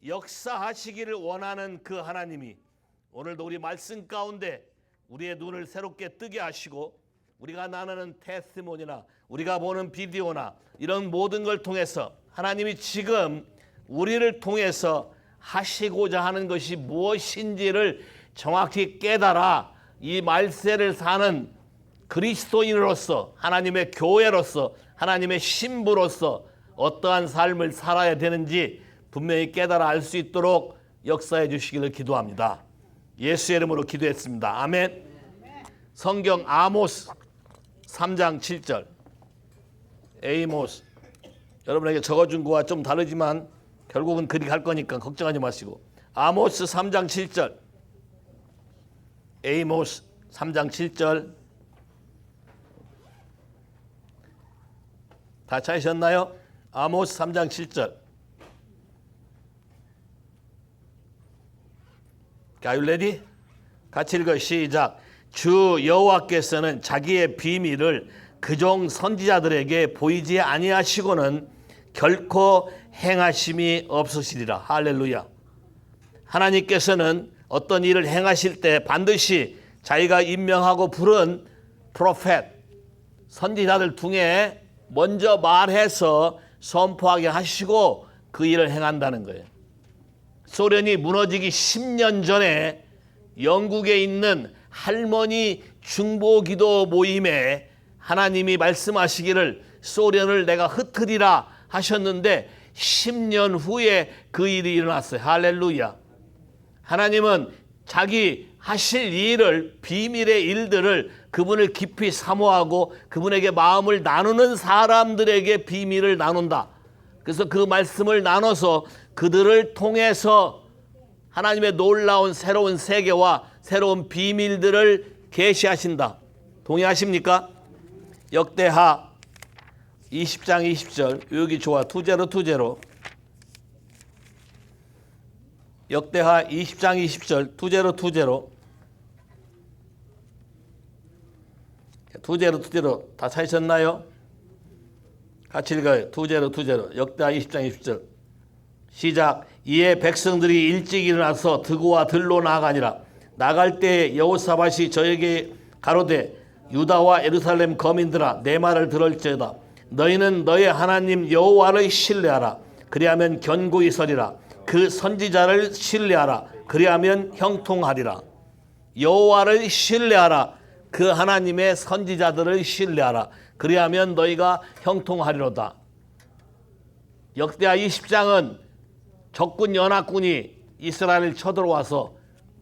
역사하시기를 원하는 그 하나님이 오늘도 우리 말씀 가운데 우리의 눈을 새롭게 뜨게 하시고, 우리가 나누는 테스티모니나 우리가 보는 비디오나 이런 모든 걸 통해서 하나님이 지금 우리를 통해서 하시고자 하는 것이 무엇인지를 정확히 깨달아 이 말세를 사는 그리스도인으로서, 하나님의 교회로서, 하나님의 신부로서 어떠한 삶을 살아야 되는지 분명히 깨달아 알 수 있도록 역사해 주시기를 기도합니다. 예수의 이름으로 기도했습니다. 아멘. 성경 아모스 3장 7절. 에이모스. 여러분에게 적어준 거와 좀 다르지만 결국은 그리 갈 거니까 걱정하지 마시고. 아모스 3장 7절. 에이모스 3장 7절. 다 찾으셨나요? 아모스 3장 7절. Are you ready? 같이 읽어. 시작. 주 여호와께서는 자기의 비밀을 그종 선지자들에게 보이지 아니하시고는 결코 행하심이 없으시리라. 할렐루야. 하나님께서는 어떤 일을 행하실 때 반드시 자기가 임명하고 부른 프로펫, 선지자들 중에 먼저 말해서 선포하게 하시고 그 일을 행한다는 거예요. 소련이 무너지기 10년 전에 영국에 있는 할머니 중보기도 모임에 하나님이 말씀하시기를 소련을 내가 흩으리라 하셨는데 10년 후에 그 일이 일어났어요. 할렐루야. 하나님은 자기 하실 일을, 비밀의 일들을 그분을 깊이 사모하고 그분에게 마음을 나누는 사람들에게 비밀을 나눈다. 그래서 그 말씀을 나눠서 그들을 통해서 하나님의 놀라운 새로운 세계와 새로운 비밀들을 계시하신다. 동의하십니까? 역대하 20장 20절. 여기 좋아. 투제로. 역대하 20장 20절. 투제로. 투제로. 다 찾으셨나요? 같이 읽어요. 투제로. 역대하 20장 20절. 시작. 이에 백성들이 일찍 일어나서 드고와 들로 나아가니라. 나갈 때 여호사밧이 저에게 가로되 유다와 예루살렘 거민들아 내 말을 들을지어다. 너희는 너의 하나님 여호와를 신뢰하라. 그리하면 견고히 서리라. 그 선지자를 신뢰하라. 그리하면 형통하리라. 여호와를 신뢰하라. 그 하나님의 선지자들을 신뢰하라. 그리하면 너희가 형통하리로다. 역대하 20장은 적군 연합군이 이스라엘을 쳐들어와서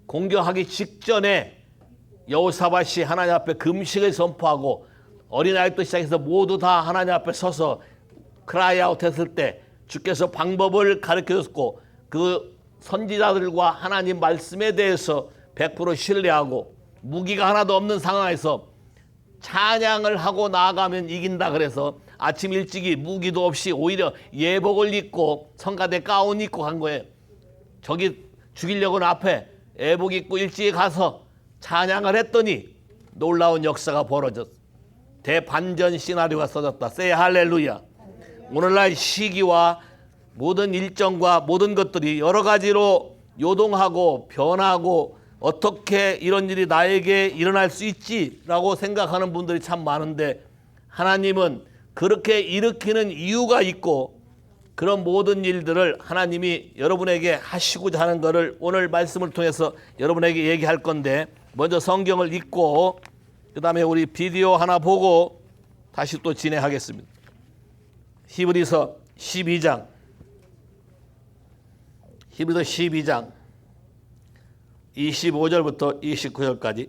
공격하기 직전에 여호사밧이 하나님 앞에 금식을 선포하고 어린아이부터 시작해서 모두 다 하나님 앞에 서서 크라이아웃 했을 때 주께서 방법을 가르쳐줬고 그 선지자들과 하나님 말씀에 대해서 100% 신뢰하고 무기가 하나도 없는 상황에서 찬양을 하고 나아가면 이긴다. 그래서 아침 일찍이 무기도 없이 오히려 예복을 입고 성가대 가운 입고 간 거예요. 저기 죽이려고는 앞에 예복 입고 일찍이 가서 찬양을 했더니 놀라운 역사가 벌어졌어. 대반전 시나리오가 써졌다. 세이 할렐루야. 오늘날 시기와 모든 일정과 모든 것들이 여러 가지로 요동하고 변하고 어떻게 이런 일이 나에게 일어날 수 있지라고 생각하는 분들이 참 많은데 하나님은 그렇게 일으키는 이유가 있고 그런 모든 일들을 하나님이 여러분에게 하시고자 하는 것을 오늘 말씀을 통해서 여러분에게 얘기할 건데 먼저 성경을 읽고 그 다음에 우리 비디오 하나 보고 다시 또 진행하겠습니다. 히브리서 12장 25절부터 29절까지.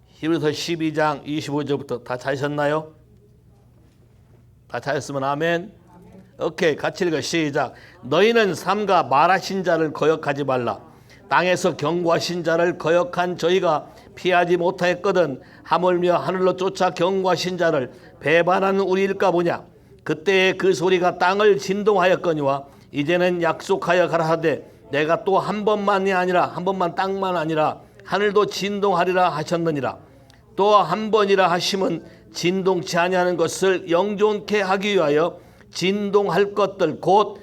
히브리서 12장 25절부터 다 찾으셨나요? 다 찾았으면 아멘. 오케이, 같이 읽어. 시작. 너희는 삼가 말하신 자를 거역하지 말라. 땅에서 경고하신 자를 거역한 저희가 피하지 못하였거든 하물며 하늘로 쫓아 경고하신 자를 배반하는 우리일까 보냐. 그때의 그 소리가 땅을 진동하였거니와 이제는 약속하여 가라하되 내가 또 한 번만이 아니라 한 번만 땅만 아니라 하늘도 진동하리라 하셨느니라. 또 한 번이라 하심은 진동치 아니하는 것을 영존케 하기 위하여 진동할 것들 곧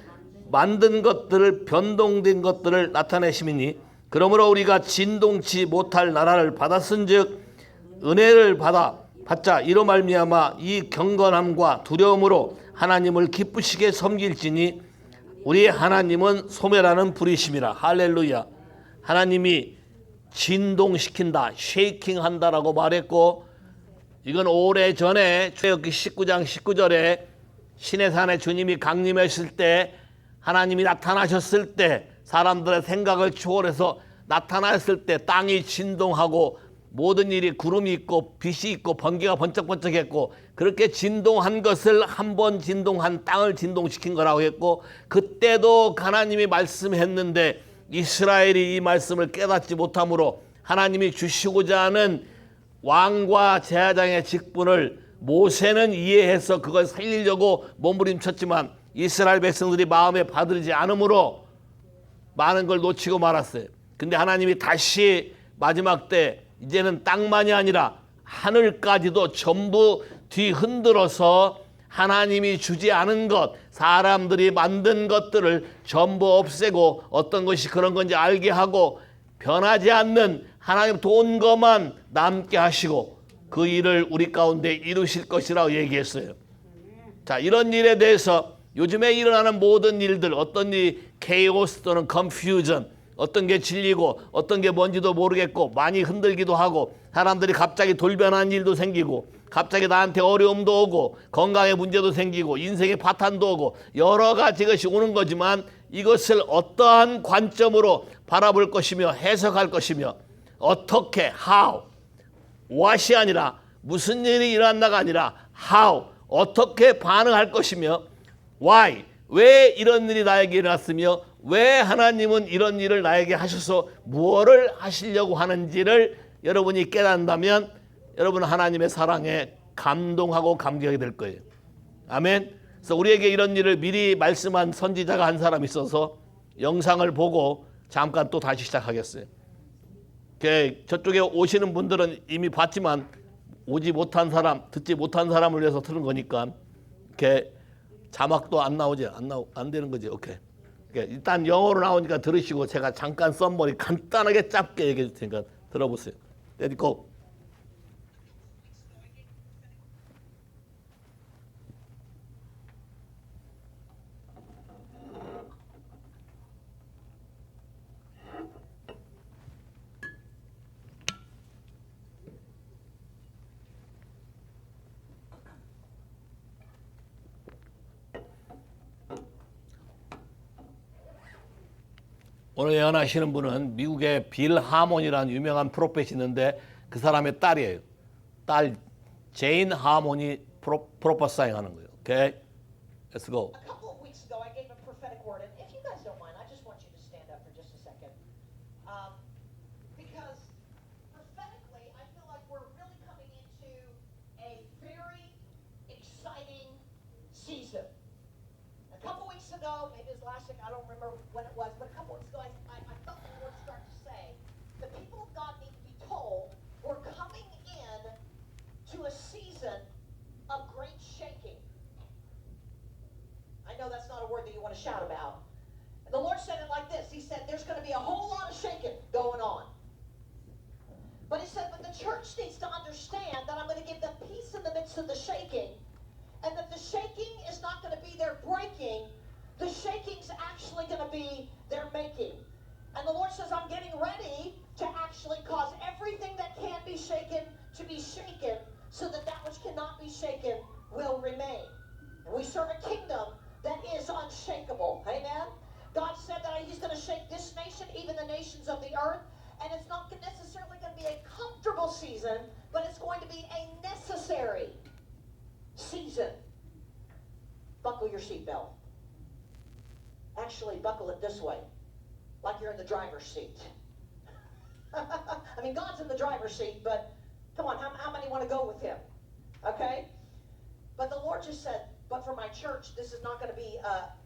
만든 것들을 변동된 것들을 나타내심이니 그러므로 우리가 진동치 못할 나라를 받았은즉 은혜를 받자 이로 말미암아 이 경건함과 두려움으로 하나님을 기쁘시게 섬길지니 우리의 하나님은 소멸하는 불이심이라. 할렐루야. 하나님이 진동시킨다, 쉐이킹 한다라고 말했고, 이건 오래전에 출애굽기 19장 19절에 시내산에 주님이 강림했을 때, 하나님이 나타나셨을 때, 사람들의 생각을 초월해서 나타났을 때 땅이 진동하고 모든 일이 구름이 있고 빛이 있고 번개가 번쩍번쩍했고, 그렇게 진동한 것을 한 번 진동한 땅을 진동시킨 거라고 했고, 그때도 하나님이 말씀했는데 이스라엘이 이 말씀을 깨닫지 못함으로 하나님이 주시고자 하는 왕과 제사장의 직분을 모세는 이해해서 그걸 살리려고 몸부림쳤지만 이스라엘 백성들이 마음에 받들지 않으므로 많은 걸 놓치고 말았어요. 근데 하나님이 다시 마지막 때 이제는 땅만이 아니라 하늘까지도 전부 뒤흔들어서 하나님이 주지 않은 것, 사람들이 만든 것들을 전부 없애고 어떤 것이 그런 건지 알게 하고 변하지 않는 하나님 돈 것만 남게 하시고 그 일을 우리 가운데 이루실 것이라고 얘기했어요. 자, 이런 일에 대해서 요즘에 일어나는 모든 일들, 어떤 일이 케이오스 또는 컨퓨전, 어떤 게 진리고 어떤 게 뭔지도 모르겠고 많이 흔들기도 하고 사람들이 갑자기 돌변하는 일도 생기고 갑자기 나한테 어려움도 오고 건강에 문제도 생기고 인생에 파탄도 오고 여러 가지 것이 오는 거지만 이것을 어떠한 관점으로 바라볼 것이며 해석할 것이며 어떻게 how what이 아니라 무슨 일이 일어난다가 아니라 how 어떻게 반응할 것이며 why 왜 이런 일이 나에게 일어났으며 왜 하나님은 이런 일을 나에게 하셔서 무엇을 하시려고 하는지를 여러분이 깨닫는다면 여러분은 하나님의 사랑에 감동하고 감격이 될 거예요. 아멘. 그래서 우리에게 이런 일을 미리 말씀한 선지자가 한 사람이 있어서 영상을 보고 잠깐 또 다시 시작하겠어요. 저쪽에 오시는 분들은 이미 봤지만 오지 못한 사람, 듣지 못한 사람을 위해서 틀은 거니까 자막도 안 나오지, 안 되는 거지. 오케이. 일단 영어로 나오니까 들으시고 제가 잠깐 썸머리 간단하게 짧게 얘기해 줄 테니까 들어보세요. Let it go. 오늘 예언하시는 분은 미국의 빌 하몬이라는 유명한 프로펫이 있는데 그 사람의 딸이에요. 딸 제인 하몬이 프로퍼사잉 하는 거예요. 오케이? Let's go. A couple of weeks ago, I gave a prophetic word, and if you guys don't mind, I just want you to stand up for just a second. Because prophetically, I feel like we're really coming into a very exciting season. A couple weeks ago, maybe it was last week, I don't remember when it was, but a couple weeks ago, I felt the Lord start to say, the people of God need to be told we're coming in to a season of great shaking. I know that's not a word that you want to shout about. And the Lord said it like this. He said, there's going to be a whole lot of shaking going on. But he said, but the church needs to understand that I'm going to give them peace in the midst of the shaking. And that the shaking is not going to be their breaking. The shaking's actually going to be their making. And the Lord says, I'm getting ready to actually cause everything that can be shaken to be shaken so that that which cannot be shaken will remain. And we serve a kingdom that is unshakable. Amen? God said that he's going to shake this nation, even the nations of the earth. And it's not necessarily going to be a comfortable season, but it's going to be a necessary season. Buckle your seatbelt. Actually, buckle it this way, like you're in the driver's seat. I mean, God's in the driver's seat, but come on, how many want to go with him? Okay? But the Lord just said, but for my church, this is not going to be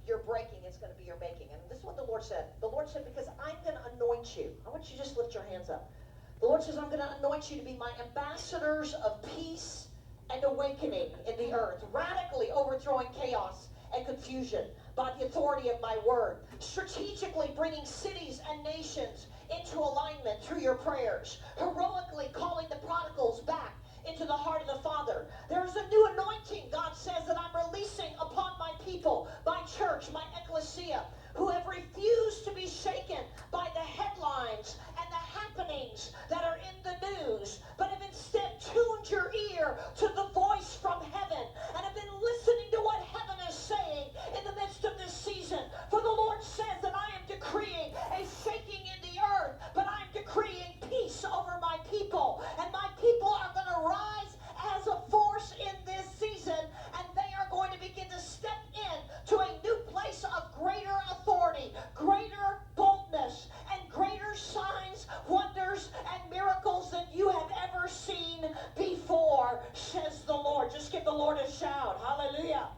your breaking, it's going to be your making. And this is what the Lord said. The Lord said, because I'm going to anoint you. I want you to just lift your hands up. The Lord says, I'm going to anoint you to be my ambassadors of peace and awakening in the earth, radically overthrowing chaos and confusion by the authority of my word. Strategically bringing cities and nations into alignment through your prayers. Heroically calling the prodigals back into the heart of the Father. There's a new anointing, God says, that I'm releasing upon my people, my church, my ecclesia, who have refused to be shaken by the headlines and the happenings that are in the news, but have instead tuned your ear to the voice from heaven and have been listening to what heaven is saying in the midst of this season. For the Lord says that I am decreeing a shaking in the earth, but I am decreeing peace over my people, and my people are going to rise as a force in this season, and they are going to begin to step in to a new place of greater authority, greater boldness, and greater signs, wonders, and miracles than you have ever seen before, says the Lord. Just give the Lord a shout. Hallelujah.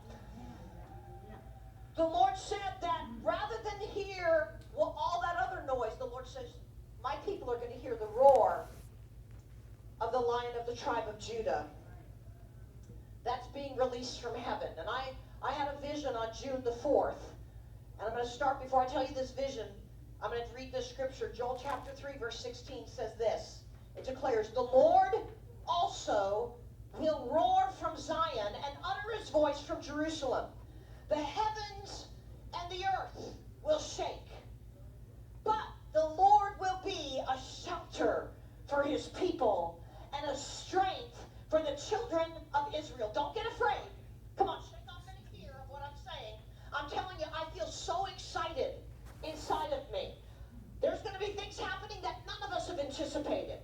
The Lord said that rather than hear all that other noise, the Lord says, my people are going to hear the roar of the Lion of the tribe of Judah. That's being released from heaven. And I had a vision on June the 4th. And I'm going to start, before I tell you this vision, I'm going to read this scripture. Joel chapter 3 verse 16 says this. It declares, the Lord also will roar from Zion and utter his voice from Jerusalem. The heavens and the earth will shake. But the Lord will be a shelter for his people and a strength for the children of Israel. Don't get afraid. Come on, shake off any fear of what I'm saying. I'm telling you, I feel so excited inside of me. There's going to be things happening that none of us have anticipated.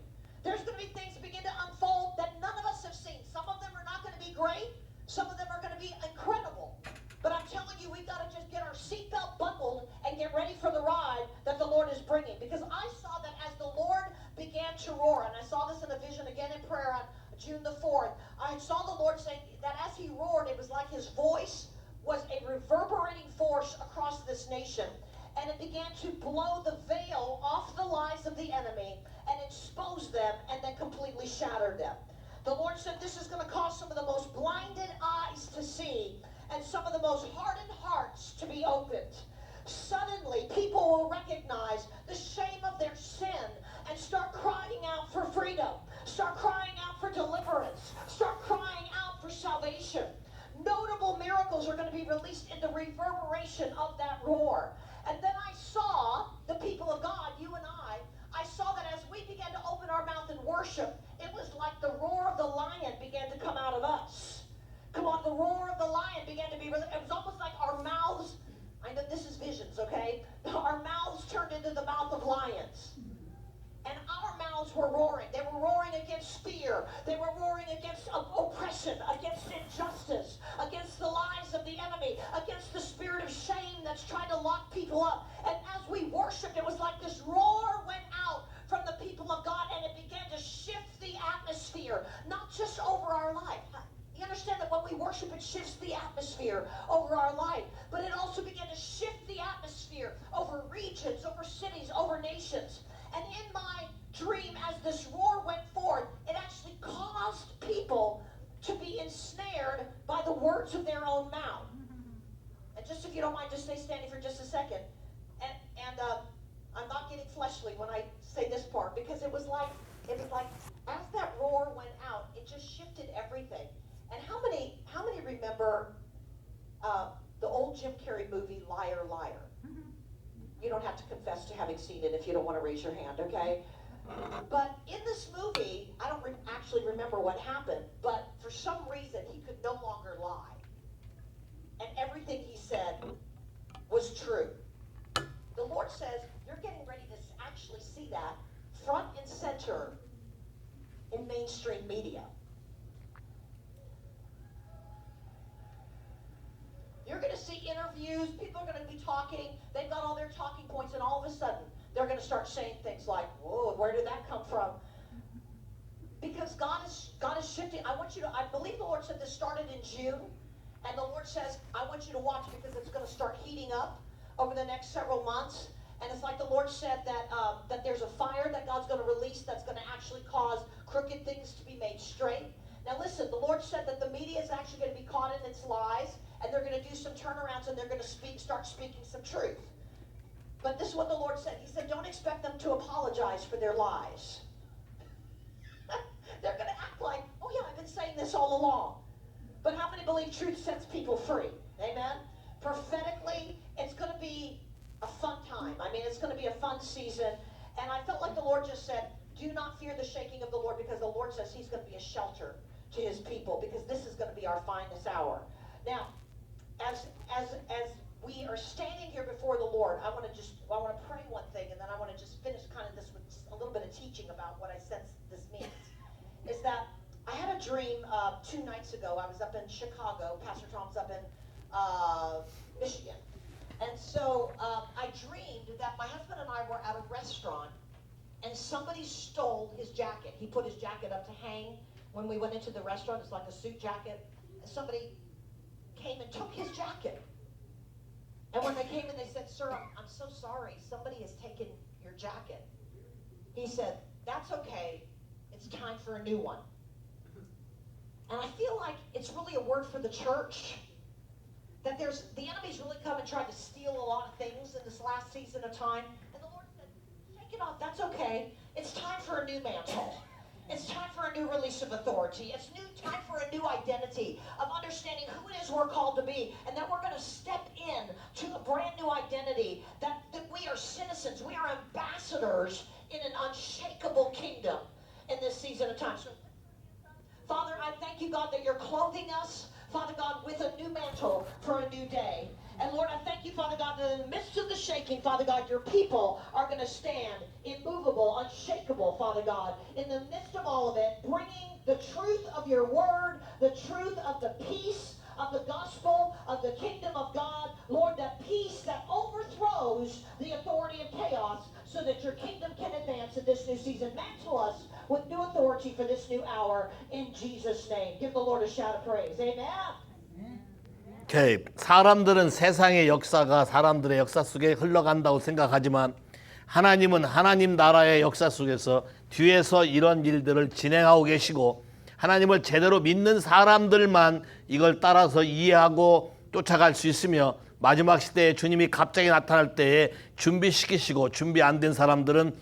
There's going to be things that begin to unfold that none of us have seen. Some of them are not going to be great. Some of them are going to be incredible. But I'm telling you, we've got to just get our seatbelt buckled and get ready for the ride that the Lord is bringing. Because I saw that as the Lord began to roar, and I saw this in a vision again in prayer on June the 4th, I saw the Lord saying that as he roared, it was like his voice was a reverberating force across this nation. And it began to blow the veil off the lies of the enemy and expose them and then completely shatter them. The Lord said this is going to cause some of the most blinded eyes to see and some of the most hardened hearts to be opened. Suddenly, people will recognize the shame of their sin and start crying out for freedom, start crying out for deliverance, start crying out for salvation. Notable miracles are going to be released in the reverberation of that roar. And then I saw the people of God, you and I saw that as we began to open our mouth in worship, it was like the roar of the lion began to come out of us. Come on, the roar of the lion began to be, it was almost like our mouths, I know this is visions, okay? Our mouths turned into the mouth of lions. And our mouths were roaring. They were roaring against fear. They were roaring against oppression, against injustice, against the lies of the enemy, against the spirit of shame that's trying to lock people up. And as we worshiped, it was like this roar went out from the people of God, and it began to shift the atmosphere, not just over our life. You understand that when we worship, it shifts the atmosphere over our life. But it also began to shift the atmosphere over regions, over cities, over nations. And in my dream, as this roar went forth, it actually caused people to be ensnared by the words of their own mouth. And just if you don't mind, just stay standing for just a second. And I'm not getting fleshly when I say this part, because it was like as that roar went out, it just shifted everything. And how many remember the old Jim Carrey movie, Liar, Liar? You don't have to confess to having seen it if you don't want to raise your hand, okay? But in this movie, I don't actually remember what happened, but for some reason, he could no longer lie. And everything he said was true. The Lord says, you're getting ready to actually see that front and center in mainstream media. You're going to see interviews, people are going to be talking, they've got all their talking points, and all of a sudden, they're going to start saying things like, whoa, where did that come from? Because God is shifting. I believe the Lord said this started in June, and the Lord says, I want you to watch because it's going to start heating up over the next several months. And it's like the Lord said that there's a fire that God's going to release that's going to actually cause crooked things to be made straight. Now listen, the Lord said that the media is actually going to be caught in its lies, and and they're going to do some turnarounds, and they're going to start speaking some truth. But this is what the Lord said. He said, don't expect them to apologize for their lies. They're going to act like, oh yeah, I've been saying this all along. But how many believe truth sets people free? Amen? Prophetically, it's going to be a fun time. I mean, it's going to be a fun season. And I felt like the Lord just said, do not fear the shaking of the Lord, because the Lord says he's going to be a shelter to his people, because this is going to be our finest hour. Now, as we are standing here before the Lord, I want to pray one thing, and then I want to just finish kind of this with a little bit of teaching about what I sense this means. Is that I had a dream 2 nights ago. I was up in Chicago. Pastor Tom's up in Michigan. And so I dreamed that my husband and I were at a restaurant, and somebody stole his jacket. He put his jacket up to hang when we went into the restaurant. It's like a suit jacket. And somebody came and took his jacket. And when they came in, they said, sir, I'm so sorry. Somebody has taken your jacket. He said, that's okay. It's time for a new one. And I feel like it's really a word for the church. That the enemy's really come and tried to steal a lot of things in this last season of time. And the Lord said, shake it off. That's okay. It's time for a new mantle. It's time for a new release of authority. It's time for a new identity of understanding who it is we're called to be, and that we're going to step in to a brand new identity, that we are citizens, we are ambassadors in an unshakable kingdom in this season of time. So, Father, I thank you, God, that you're clothing us, Father God, with a new mantle for a new day. And Lord, I thank you, Father God, that in the midst of the shaking, Father God, your people are going to stand immovable, unshakable, Father God, in the midst of all of it, bringing the truth of your word, the truth of the peace of the gospel of the kingdom of God, Lord, that peace that overthrows the authority of chaos, so that your kingdom can advance in this new season. Mantle us with new authority for this new hour in Jesus' name. Give the Lord a shout of praise. Amen. 오케이. 사람들은 세상의 역사가 사람들의 역사 속에 흘러간다고 생각하지만 하나님은 하나님 나라의 역사 속에서 뒤에서 이런 일들을 진행하고 계시고, 하나님을 제대로 믿는 사람들만 이걸 따라서 이해하고 쫓아갈 수 있으며, 마지막 시대에 주님이 갑자기 나타날 때에 준비시키시고, 준비 안 된 사람들은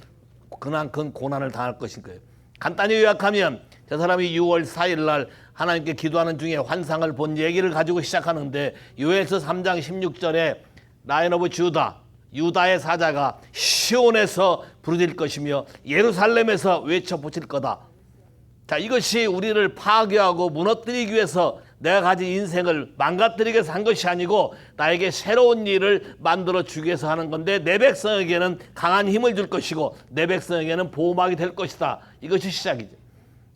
그만큼 고난을 당할 것인 거예요. 간단히 요약하면 저 사람이 6월 4일 날 하나님께 기도하는 중에 환상을 본 얘기를 가지고 시작하는데, 요엘서 3장 16절에 라이언 오브 주다, 유다의 사자가 시온에서 부르짖을 것이며 예루살렘에서 외쳐 붙일 거다. 자, 이것이 우리를 파괴하고 무너뜨리기 위해서 내가 가진 인생을 망가뜨리기 위해서 한 것이 아니고, 나에게 새로운 일을 만들어 주기 위해서 하는 건데, 내 백성에게는 강한 힘을 줄 것이고 내 백성에게는 보호막이 될 것이다. 이것이 시작이죠.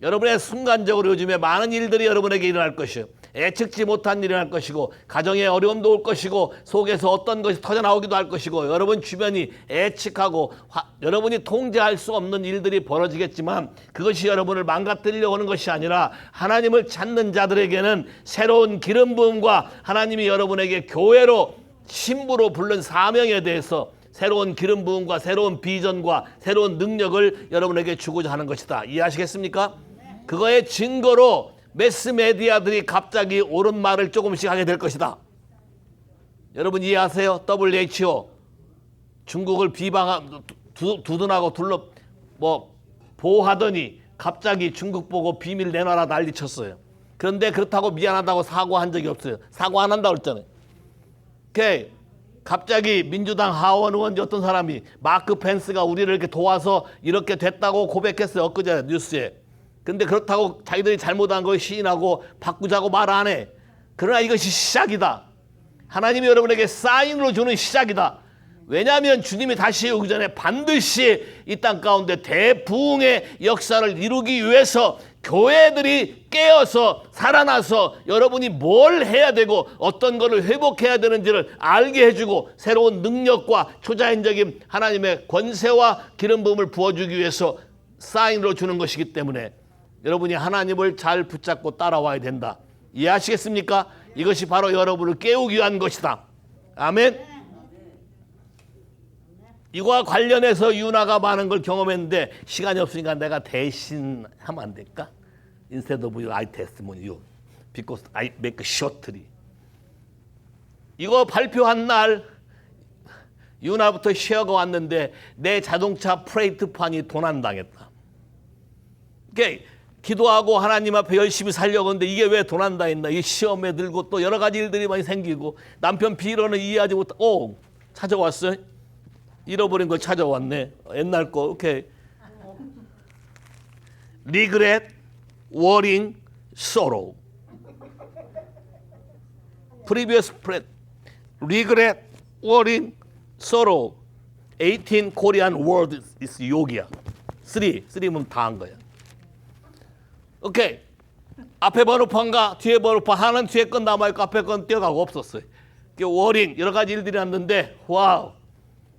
여러분의 순간적으로 요즘에 많은 일들이 여러분에게 일어날 것이요, 예측지 못한 일이 일어날 것이고, 가정에 어려움도 올 것이고, 속에서 어떤 것이 터져나오기도 할 것이고, 여러분 주변이 예측하고 여러분이 통제할 수 없는 일들이 벌어지겠지만, 그것이 여러분을 망가뜨리려고 하는 것이 아니라 하나님을 찾는 자들에게는 새로운 기름 부음과 하나님이 여러분에게 교회로 신부로 부른 사명에 대해서 새로운 기름 부음과 새로운 비전과 새로운 능력을 여러분에게 주고자 하는 것이다. 이해하시겠습니까? 그거의 증거로 매스메디아들이 갑자기 옳은 말을 조금씩 하게 될 것이다. 여러분 이해하세요? WHO 중국을 두둔하고 보호하더니 갑자기 중국 보고 비밀 내놔라 난리 쳤어요. 그런데 그렇다고 미안하다고 사과한 적이 없어요. 사과 안 한다고 그랬잖아요. 갑자기 민주당 하원 의원 어떤 사람이 마크 펜스가 우리를 이렇게 도와서 이렇게 됐다고 고백했어요. 엊그제 뉴스에. 근데 그렇다고 자기들이 잘못한 걸 시인하고 바꾸자고 말 안 해. 그러나 이것이 시작이다. 하나님이 여러분에게 사인으로 주는 시작이다. 왜냐하면 주님이 다시 오기 전에 반드시 이 땅 가운데 대부흥의 역사를 이루기 위해서 교회들이 깨어서 살아나서 여러분이 뭘 해야 되고 어떤 것을 회복해야 되는지를 알게 해주고, 새로운 능력과 초자연적인 하나님의 권세와 기름 부음을 부어주기 위해서 사인으로 주는 것이기 때문에 여러분이 하나님을 잘 붙잡고 따라와야 된다. 이해하시겠습니까? 이것이 바로 여러분을 깨우기 위한 것이다. 아멘. 이거와 관련해서 유나가 많은 걸 경험했는데 시간이 없으니까 내가 대신 하면 안 될까? Instead of you, I testimony you, because I make shortly. 이거 발표한 날 유나부터 쉐어가 왔는데 내 자동차 프레이트판이 도난당했다. 그러니까 기도하고 하나님 앞에 열심히 살려고 하는데 이게 왜 도난당했나. 이 시험에 들고 또 여러 가지 일들이 많이 생기고 남편 비로는 이해하지 못하고 찾아왔어요. 잃어버린 걸 찾아왔네. 옛날 거. 오케이. Regret, worrying, sorrow. Previous spread. Regret, worrying, sorrow. 18 Korean words is yogi야. 3면 다 한 거야. 오케이. 앞에 번호판과 뒤에 번호판 하나는 뒤에 건 남아있고 앞에 건 뛰어가고 없었어요. 워링 여러 가지 일들이 났는데 와우.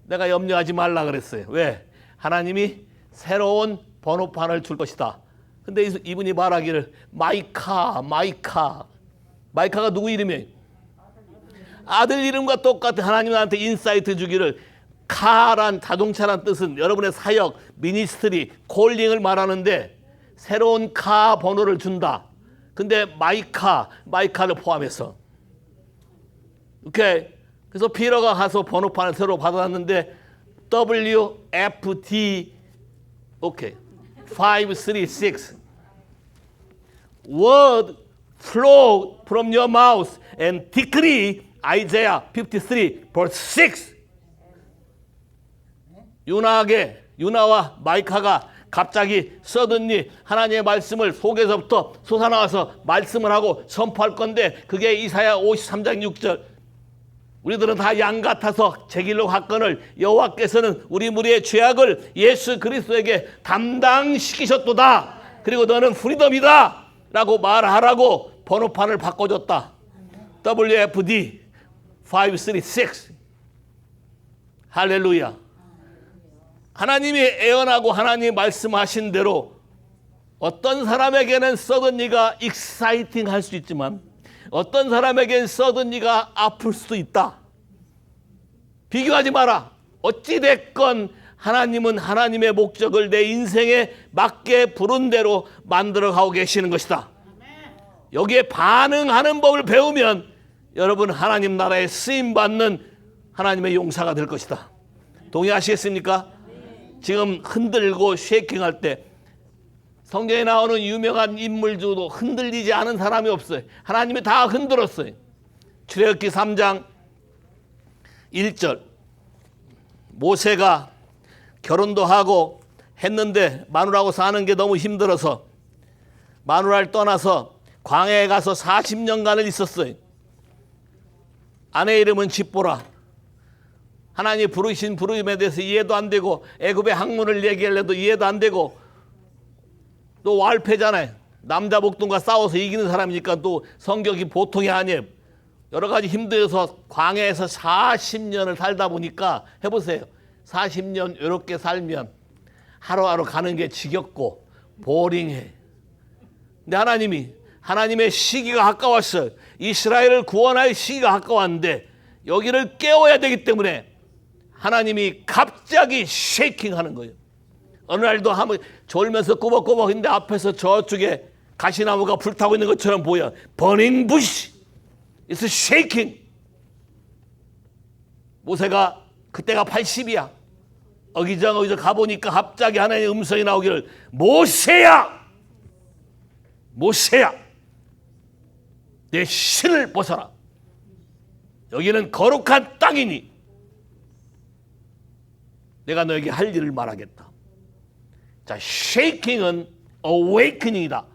내가 염려하지 말라 그랬어요. 왜? 하나님이 새로운 번호판을 줄 것이다. 근데 이분이 말하기를 마이카가 누구 이름이에요? 아들 이름과 똑같은 하나님 나한테 인사이트 주기를 카란 자동차란 뜻은 여러분의 사역, 미니스트리, 콜링을 말하는데 새로운 카 번호를 준다. 근데 마이카를 포함해서. 오케이. 그래서 피러가 가서 번호판을 새로 받아놨는데 WFD 오케이. 536 Word flow from your mouth and decree Isaiah 53 verse 6 유나와 마이카가 갑자기 서든니 하나님의 말씀을 속에서부터 솟아나와서 말씀을 하고 선포할 건데 그게 이사야 53장 6절 우리들은 다 양 같아서 제 길로 갔거늘 여호와께서는 우리 무리의 죄악을 예수 그리스도에게 담당시키셨도다. 그리고 너는 프리덤이다 라고 말하라고 번호판을 바꿔줬다. WFD 536 할렐루야. 하나님이 애언하고 하나님이 말씀하신 대로 어떤 사람에게는 서든니가 익사이팅 할 수 있지만 어떤 사람에게는 서든니가 아플 수도 있다. 비교하지 마라. 어찌됐건 하나님은 하나님의 목적을 내 인생에 맞게 부른 대로 만들어가고 계시는 것이다. 여기에 반응하는 법을 배우면 여러분 하나님 나라에 쓰임받는 하나님의 용사가 될 것이다. 동의하시겠습니까? 지금 흔들고 쉐이킹할 때 성경에 나오는 유명한 인물 중에도 흔들리지 않은 사람이 없어요. 하나님이 다 흔들었어요. 출애굽기 3장 1절 모세가 결혼도 하고 했는데 마누라하고 사는 게 너무 힘들어서 마누라를 떠나서 광야에 가서 40년간을 있었어요. 아내 이름은 집보라. 하나님이 부르신 부르심에 대해서 이해도 안 되고 애굽의 학문을 얘기하려도 이해도 안 되고 또 완패잖아요. 남자 목동과 싸워서 이기는 사람이니까 또 성격이 보통이 아니에요. 여러 가지 힘들어서 광야에서 40년을 살다 보니까 해보세요. 40년 이렇게 살면 하루하루 가는 게 지겹고 보링해. 근데 하나님의 시기가 가까웠어요. 이스라엘을 구원할 시기가 가까웠는데 여기를 깨워야 되기 때문에 하나님이 갑자기 쉐이킹하는 거예요. 어느 날도 한번 졸면서 꾸벅꾸벅 했는데 앞에서 저쪽에 가시나무가 불타고 있는 것처럼 보여. Burning bush. It's shaking. 모세가 그때가 80이야. 어기장 가보니까 갑자기 하나님의 음성이 나오기를 모세야 내 신을 벗어라. 여기는 거룩한 땅이니 내가 너에게 할 일을 말하겠다. 자, 쉐이킹은 awakening이다.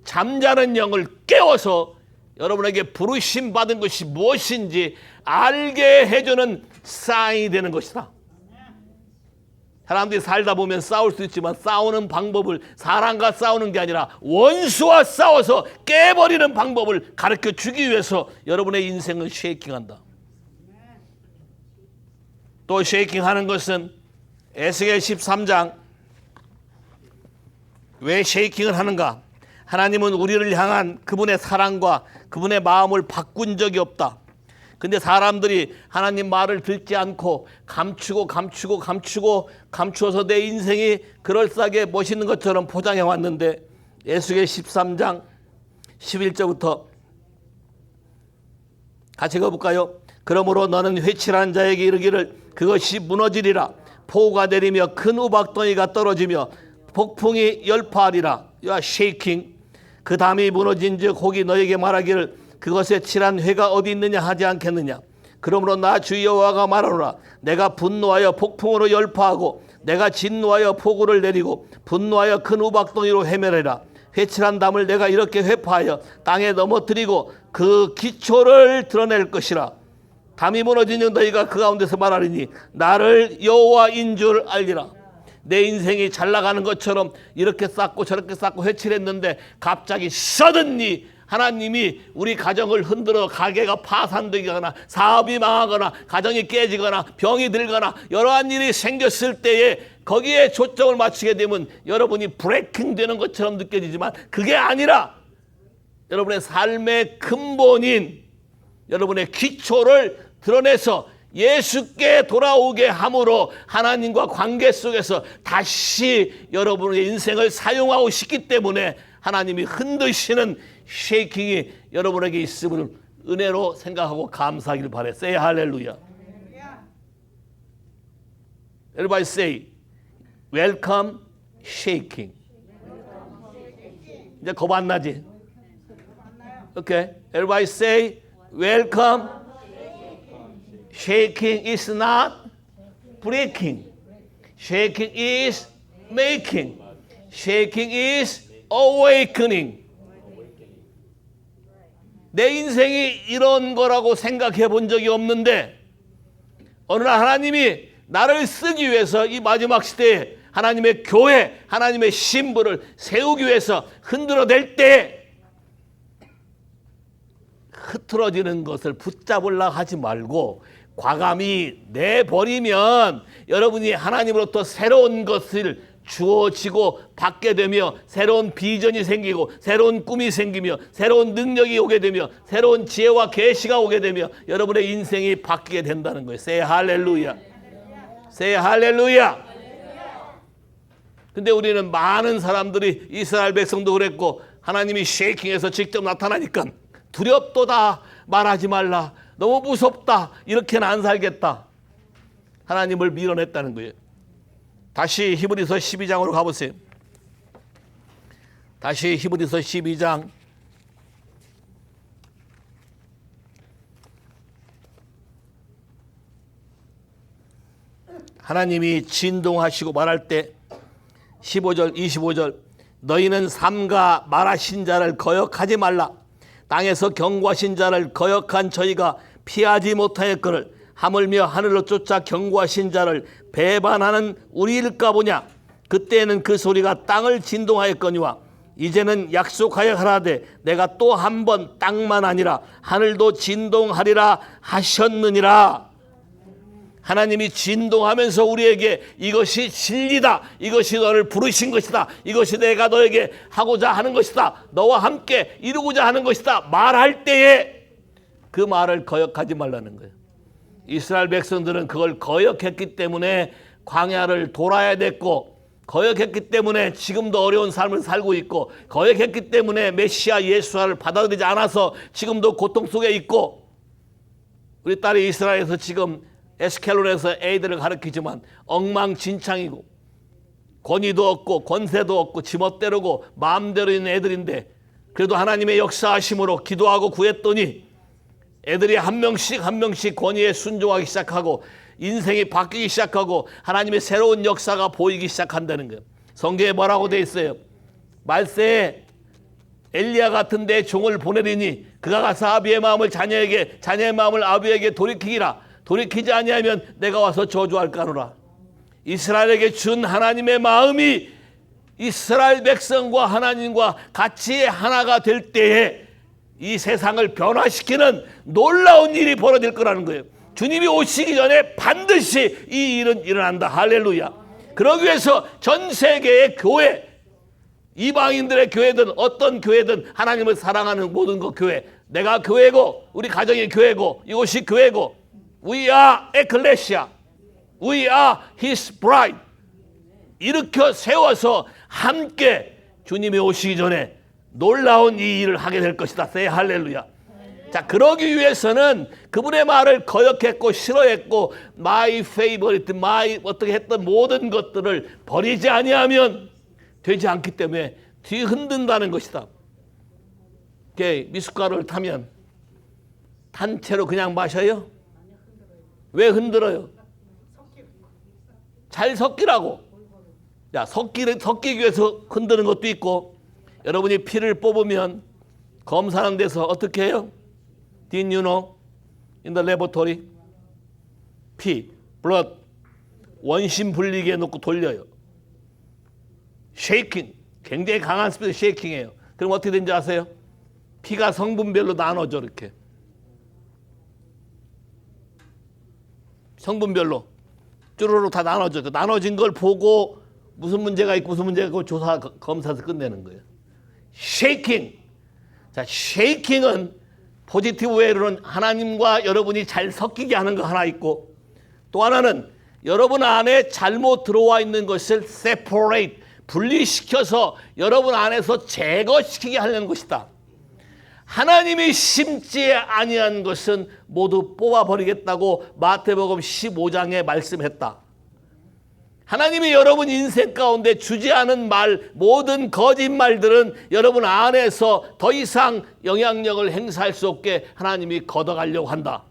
잠자는 영을 깨워서 여러분에게 부르심 받은 것이 무엇인지 알게 해주는 사인이 되는 것이다. 사람들이 살다 보면 싸울 수 있지만 싸우는 방법을 사람과 싸우는 게 아니라 원수와 싸워서 깨버리는 방법을 가르쳐 주기 위해서 여러분의 인생을 쉐이킹한다. 또 쉐이킹하는 것은 에스겔 13장 왜 쉐이킹을 하는가? 하나님은 우리를 향한 그분의 사랑과 그분의 마음을 바꾼 적이 없다. 근데 사람들이 하나님 말을 듣지 않고 감추어서 내 인생이 그럴싸하게 멋있는 것처럼 포장해 왔는데 에스겔 13장 11절부터 같이 읽어볼까요? 그러므로 너는 회칠한 자에게 이르기를 그것이 무너지리라. 폭우가 내리며 큰 우박덩이가 떨어지며 폭풍이 열파하리라. You are shaking. 그 담이 무너진즉 혹이 너에게 말하기를 그것에 칠한 회가 어디 있느냐 하지 않겠느냐. 그러므로 나 주 여호와가 말하노라. 내가 분노하여 폭풍으로 열파하고 내가 진노하여 폭우를 내리고 분노하여 큰 우박덩이로 헤매리라. 회칠한 담을 내가 이렇게 회파하여 땅에 넘어뜨리고 그 기초를 드러낼 것이라. 담이 무너지는 너희가 그 가운데서 말하리니 나를 여호와인 줄 알리라. 내 인생이 잘 나가는 것처럼 이렇게 쌓고 저렇게 쌓고 회칠했는데 갑자기 suddenly 하나님이 우리 가정을 흔들어 가게가 파산되거나 사업이 망하거나 가정이 깨지거나 병이 들거나 여러한 일이 생겼을 때에 거기에 초점을 맞추게 되면 여러분이 브레이킹 되는 것처럼 느껴지지만 그게 아니라 여러분의 삶의 근본인 여러분의 기초를 드러내서 예수께 돌아오게 함으로 하나님과 관계 속에서 다시 여러분의 인생을 사용하고 싶기 때문에 하나님이 흔드시는 쉐이킹이 여러분에게 있음을 은혜로 생각하고 감사하길 바래. Say 할렐루야. Everybody say welcome shaking. 이제 겁 안 나지? Okay. Everybody say welcome shaking is not breaking. Shaking is making. Shaking is awakening. 내 인생이 이런 거라고 생각해 본 적이 없는데 어느 날 하나님이 나를 쓰기 위해서 이 마지막 시대에 하나님의 교회, 하나님의 신부를 세우기 위해서 흔들어댈 때 흐트러지는 것을 붙잡으려고 하지 말고 과감히 내버리면 여러분이 하나님으로부터 새로운 것을 주어지고 받게 되며 새로운 비전이 생기고 새로운 꿈이 생기며 새로운 능력이 오게 되며 새로운 지혜와 계시가 오게 되며 여러분의 인생이 바뀌게 된다는 거예요. Say 할렐루야. Say 할렐루야. 근데 우리는 많은 사람들이 이스라엘 백성도 그랬고 하나님이 쉐이킹해서 직접 나타나니까 두렵도다, 말하지 말라, 너무 무섭다, 이렇게는 안 살겠다. 하나님을 밀어냈다는 거예요. 다시 히브리서 12장으로 가보세요. 다시 히브리서 12장. 하나님이 진동하시고 말할 때 15절 25절 너희는 삼가 말하신 자를 거역하지 말라. 땅에서 경고하신 자를 거역한 저희가 피하지 못하였거늘 하물며 하늘로 쫓아 경고하신 자를 배반하는 우리일까 보냐. 그때에는 그 소리가 땅을 진동하였거니와 이제는 약속하여 하라되 내가 또 한 번 땅만 아니라 하늘도 진동하리라 하셨느니라. 하나님이 진동하면서 우리에게 이것이 진리다, 이것이 너를 부르신 것이다, 이것이 내가 너에게 하고자 하는 것이다, 너와 함께 이루고자 하는 것이다 말할 때에 그 말을 거역하지 말라는 거예요. 이스라엘 백성들은 그걸 거역했기 때문에 광야를 돌아야 됐고, 거역했기 때문에 지금도 어려운 삶을 살고 있고, 거역했기 때문에 메시아 예수를 받아들이지 않아서 지금도 고통 속에 있고, 우리 딸이 이스라엘에서 지금 에스켈론에서 애들을 가르치지만 엉망진창이고 권위도 없고 권세도 없고 지멋대로고 마음대로 있는 애들인데 그래도 하나님의 역사하심으로 기도하고 구했더니 애들이 한 명씩 한 명씩 권위에 순종하기 시작하고 인생이 바뀌기 시작하고 하나님의 새로운 역사가 보이기 시작한다는 거예요. 성경에 뭐라고 되어 있어요? 말세에 엘리야 같은 데 종을 보내리니 그가 가서 아비의 마음을 자녀에게 자녀의 마음을 아비에게 돌이키기라. 돌이키지 아니하면 내가 와서 저주할까노라. 이스라엘에게 준 하나님의 마음이 이스라엘 백성과 하나님과 같이 하나가 될 때에 이 세상을 변화시키는 놀라운 일이 벌어질 거라는 거예요. 주님이 오시기 전에 반드시 이 일은 일어난다. 할렐루야. 그러기 위해서 전 세계의 교회, 이방인들의 교회든 어떤 교회든 하나님을 사랑하는 모든 그 교회, 내가 교회고 우리 가정이 교회고 이곳이 교회고 We are ecclesia. We are his bride. 일으켜 세워서 함께 주님이 오시기 전에 놀라운 이 일을 하게 될 것이다. Say 할렐루야. 자, 그러기 위해서는 그분의 말을 거역했고 싫어했고 my favorite, my 어떻게 했던 모든 것들을 버리지 아니하면 되지 않기 때문에 뒤흔든다는 것이다. 미숫가루를 타면 탄 채로 그냥 마셔요? 왜 흔들어요? 잘 섞이라고. 자, 섞이기 위해서 흔드는 것도 있고, 여러분이 피를 뽑으면 검사하는 데서 어떻게 해요? Did you know? In the laboratory. 피, blood, 원심 분리기에 놓고 돌려요. 쉐이킹, 굉장히 강한 스피드 쉐이킹이에요. 그럼 어떻게 되는지 아세요? 피가 성분별로 나눠져 이렇게. 성분별로 쭈루루 다 나눠져. 그 나눠진 걸 보고 무슨 문제가 있고 무슨 문제가 있고 검사해서 끝내는 거예요. 쉐이킹. 자, 쉐이킹은 포지티브 웨이로는 하나님과 여러분이 잘 섞이게 하는 거 하나 있고, 또 하나는 여러분 안에 잘못 들어와 있는 것을 separate, 분리시켜서 여러분 안에서 제거시키게 하려는 것이다. 하나님이 심지 아니한 것은 모두 뽑아버리겠다고 마태복음 15장에 말씀했다. 하나님이 여러분 인생 가운데 주지 않은 말, 모든 거짓말들은 여러분 안에서 더 이상 영향력을 행사할 수 없게 하나님이 걷어가려고 한다.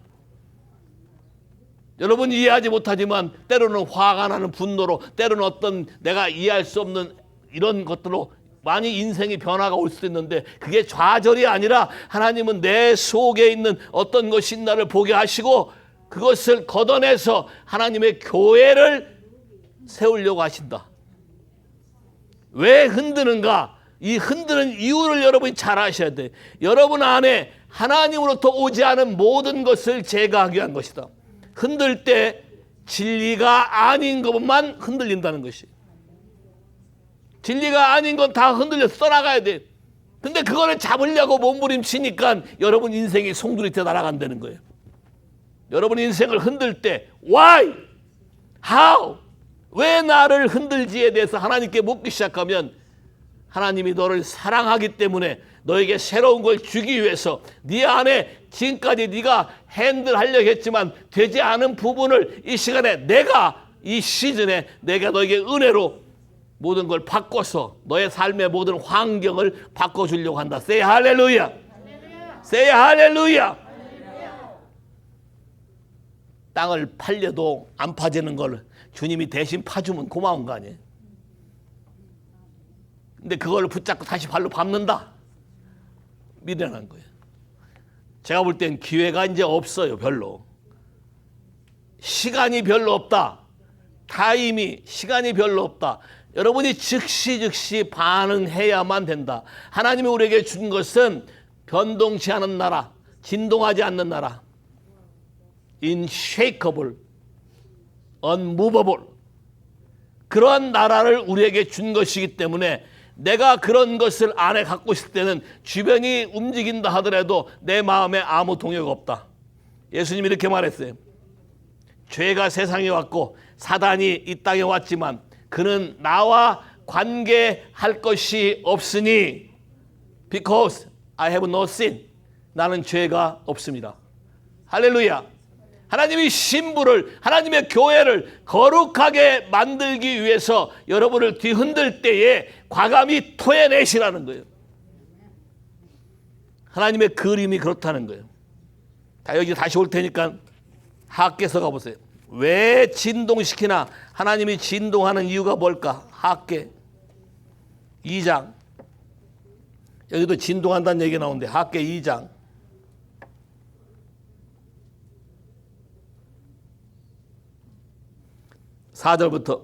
여러분 이해하지 못하지만 때로는 화가 나는 분노로, 때로는 어떤 내가 이해할 수 없는 이런 것들로 많이 인생의 변화가 올 수도 있는데, 그게 좌절이 아니라 하나님은 내 속에 있는 어떤 것이 있나를 보게 하시고 그것을 걷어내서 하나님의 교회를 세우려고 하신다. 왜 흔드는가? 이 흔드는 이유를 여러분이 잘 아셔야 돼. 여러분 안에 하나님으로부터 오지 않은 모든 것을 제거하기 위한 것이다. 흔들 때 진리가 아닌 것만 흔들린다는 것이. 진리가 아닌 건 다 흔들려서 떠나가야 돼. 근데 그거를 잡으려고 몸부림치니까 여러분 인생이 송두리째 날아간다는 거예요. 여러분 인생을 흔들 때 why? how? 왜 나를 흔들지에 대해서 하나님께 묻기 시작하면 하나님이 너를 사랑하기 때문에 너에게 새로운 걸 주기 위해서 네 안에 지금까지 네가 핸들하려고 했지만 되지 않은 부분을 이 시간에 내가 이 시즌에 내가 너에게 은혜로 모든 걸 바꿔서 너의 삶의 모든 환경을 바꿔주려고 한다. Say 할렐루야. Say 할렐루야. 땅을 팔려도 안 파지는 걸 주님이 대신 파주면 고마운 거 아니에요? 근데 그걸 붙잡고 다시 발로 밟는다? 미련한 거예요. 제가 볼 땐 기회가 이제 없어요. 별로. 시간이 별로 없다. 타임이, 시간이 별로 없다. 여러분이 즉시 반응해야만 된다. 하나님이 우리에게 준 것은 변동치 않은 나라, 진동하지 않는 나라, unshakable, unmovable, 그러한 나라를 우리에게 준 것이기 때문에 내가 그런 것을 안에 갖고 있을 때는 주변이 움직인다 하더라도 내 마음에 아무 동요가 없다. 예수님이 이렇게 말했어요. 죄가 세상에 왔고 사단이 이 땅에 왔지만 그는 나와 관계할 것이 없으니 because I have no sin. 나는 죄가 없습니다. 할렐루야. 하나님이 신부를, 하나님의 교회를 거룩하게 만들기 위해서 여러분을 뒤흔들 때에 과감히 토해내시라는 거예요. 하나님의 그림이 그렇다는 거예요. 자, 여기 다시 올 테니까 학개서 가보세요. 왜 진동시키나? 하나님이 진동하는 이유가 뭘까? 학개 2장. 여기도 진동한다는 얘기가 나오는데 학개 2장. (4절부터)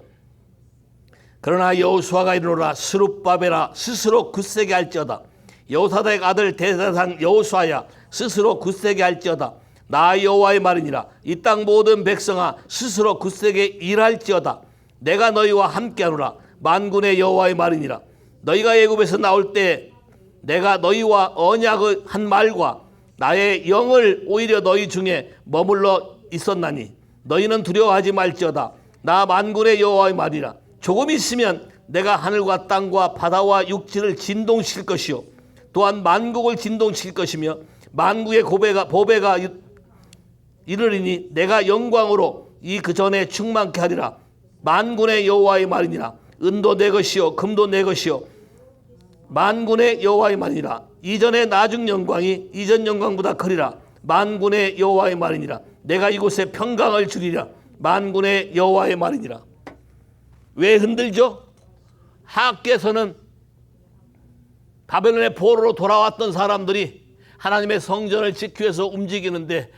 그러나 여호수아가 이르노라. 스룹바벨아 스스로 굳세게 할지어다. 여호사닥의 아들 대제사장 여호수아야 스스로 굳세게 할지어다. 나 여호와의 말이니라. 이 땅 모든 백성아 스스로 굳세게 일할지어다. 내가 너희와 함께하노라. 만군의 여호와의 말이니라. 너희가 애굽에서 나올 때 내가 너희와 언약을 한 말과 나의 영을 오히려 너희 중에 머물러 있었나니 너희는 두려워하지 말지어다. 나 만군의 여호와의 말이라. 조금 있으면 내가 하늘과 땅과 바다와 육지를 진동시킬 것이요 또한 만국을 진동시킬 것이며 만국의 보배가 이르리니 내가 영광으로 이 그 전에 충만케 하리라. 만군의 여호와의 말이니라. 은도 내 것이요 금도 내 것이요 만군의 여호와의 말이니라. 이전의 나중 영광이 이전 영광보다 크리라. 만군의 여호와의 말이니라. 내가 이곳에 평강을 주리라. 만군의 여호와의 말이니라. 왜 흔들죠? 하악께서는 바벨론의 포로로 돌아왔던 사람들이 하나님의 성전을 지키기 위해서 움직이는데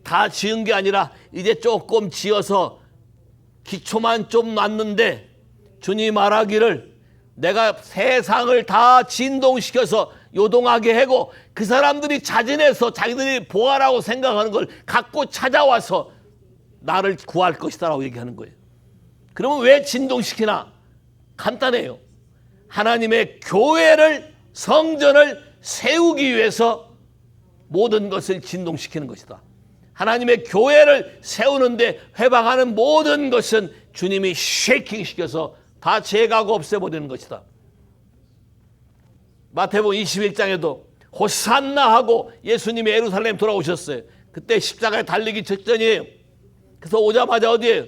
다 지은 게 아니라 이제 조금 지어서 기초만 좀 놨는데 주님이 말하기를 내가 세상을 다 진동시켜서 요동하게 하고 그 사람들이 자진해서 자기들이 보아라고 생각하는 걸 갖고 찾아와서 나를 구할 것이다 라고 얘기하는 거예요. 그러면 왜 진동시키나? 간단해요. 하나님의 교회를 성전을 세우기 위해서 모든 것을 진동시키는 것이다. 하나님의 교회를 세우는데 회방하는 모든 것은 주님이 쉐이킹시켜서 다 제거하고 없애버리는 것이다. 마태복음 21장에도 호산나 하고 예수님이 예루살렘 돌아오셨어요. 그때 십자가에 달리기 직전이에요. 그래서 오자마자 어디에요?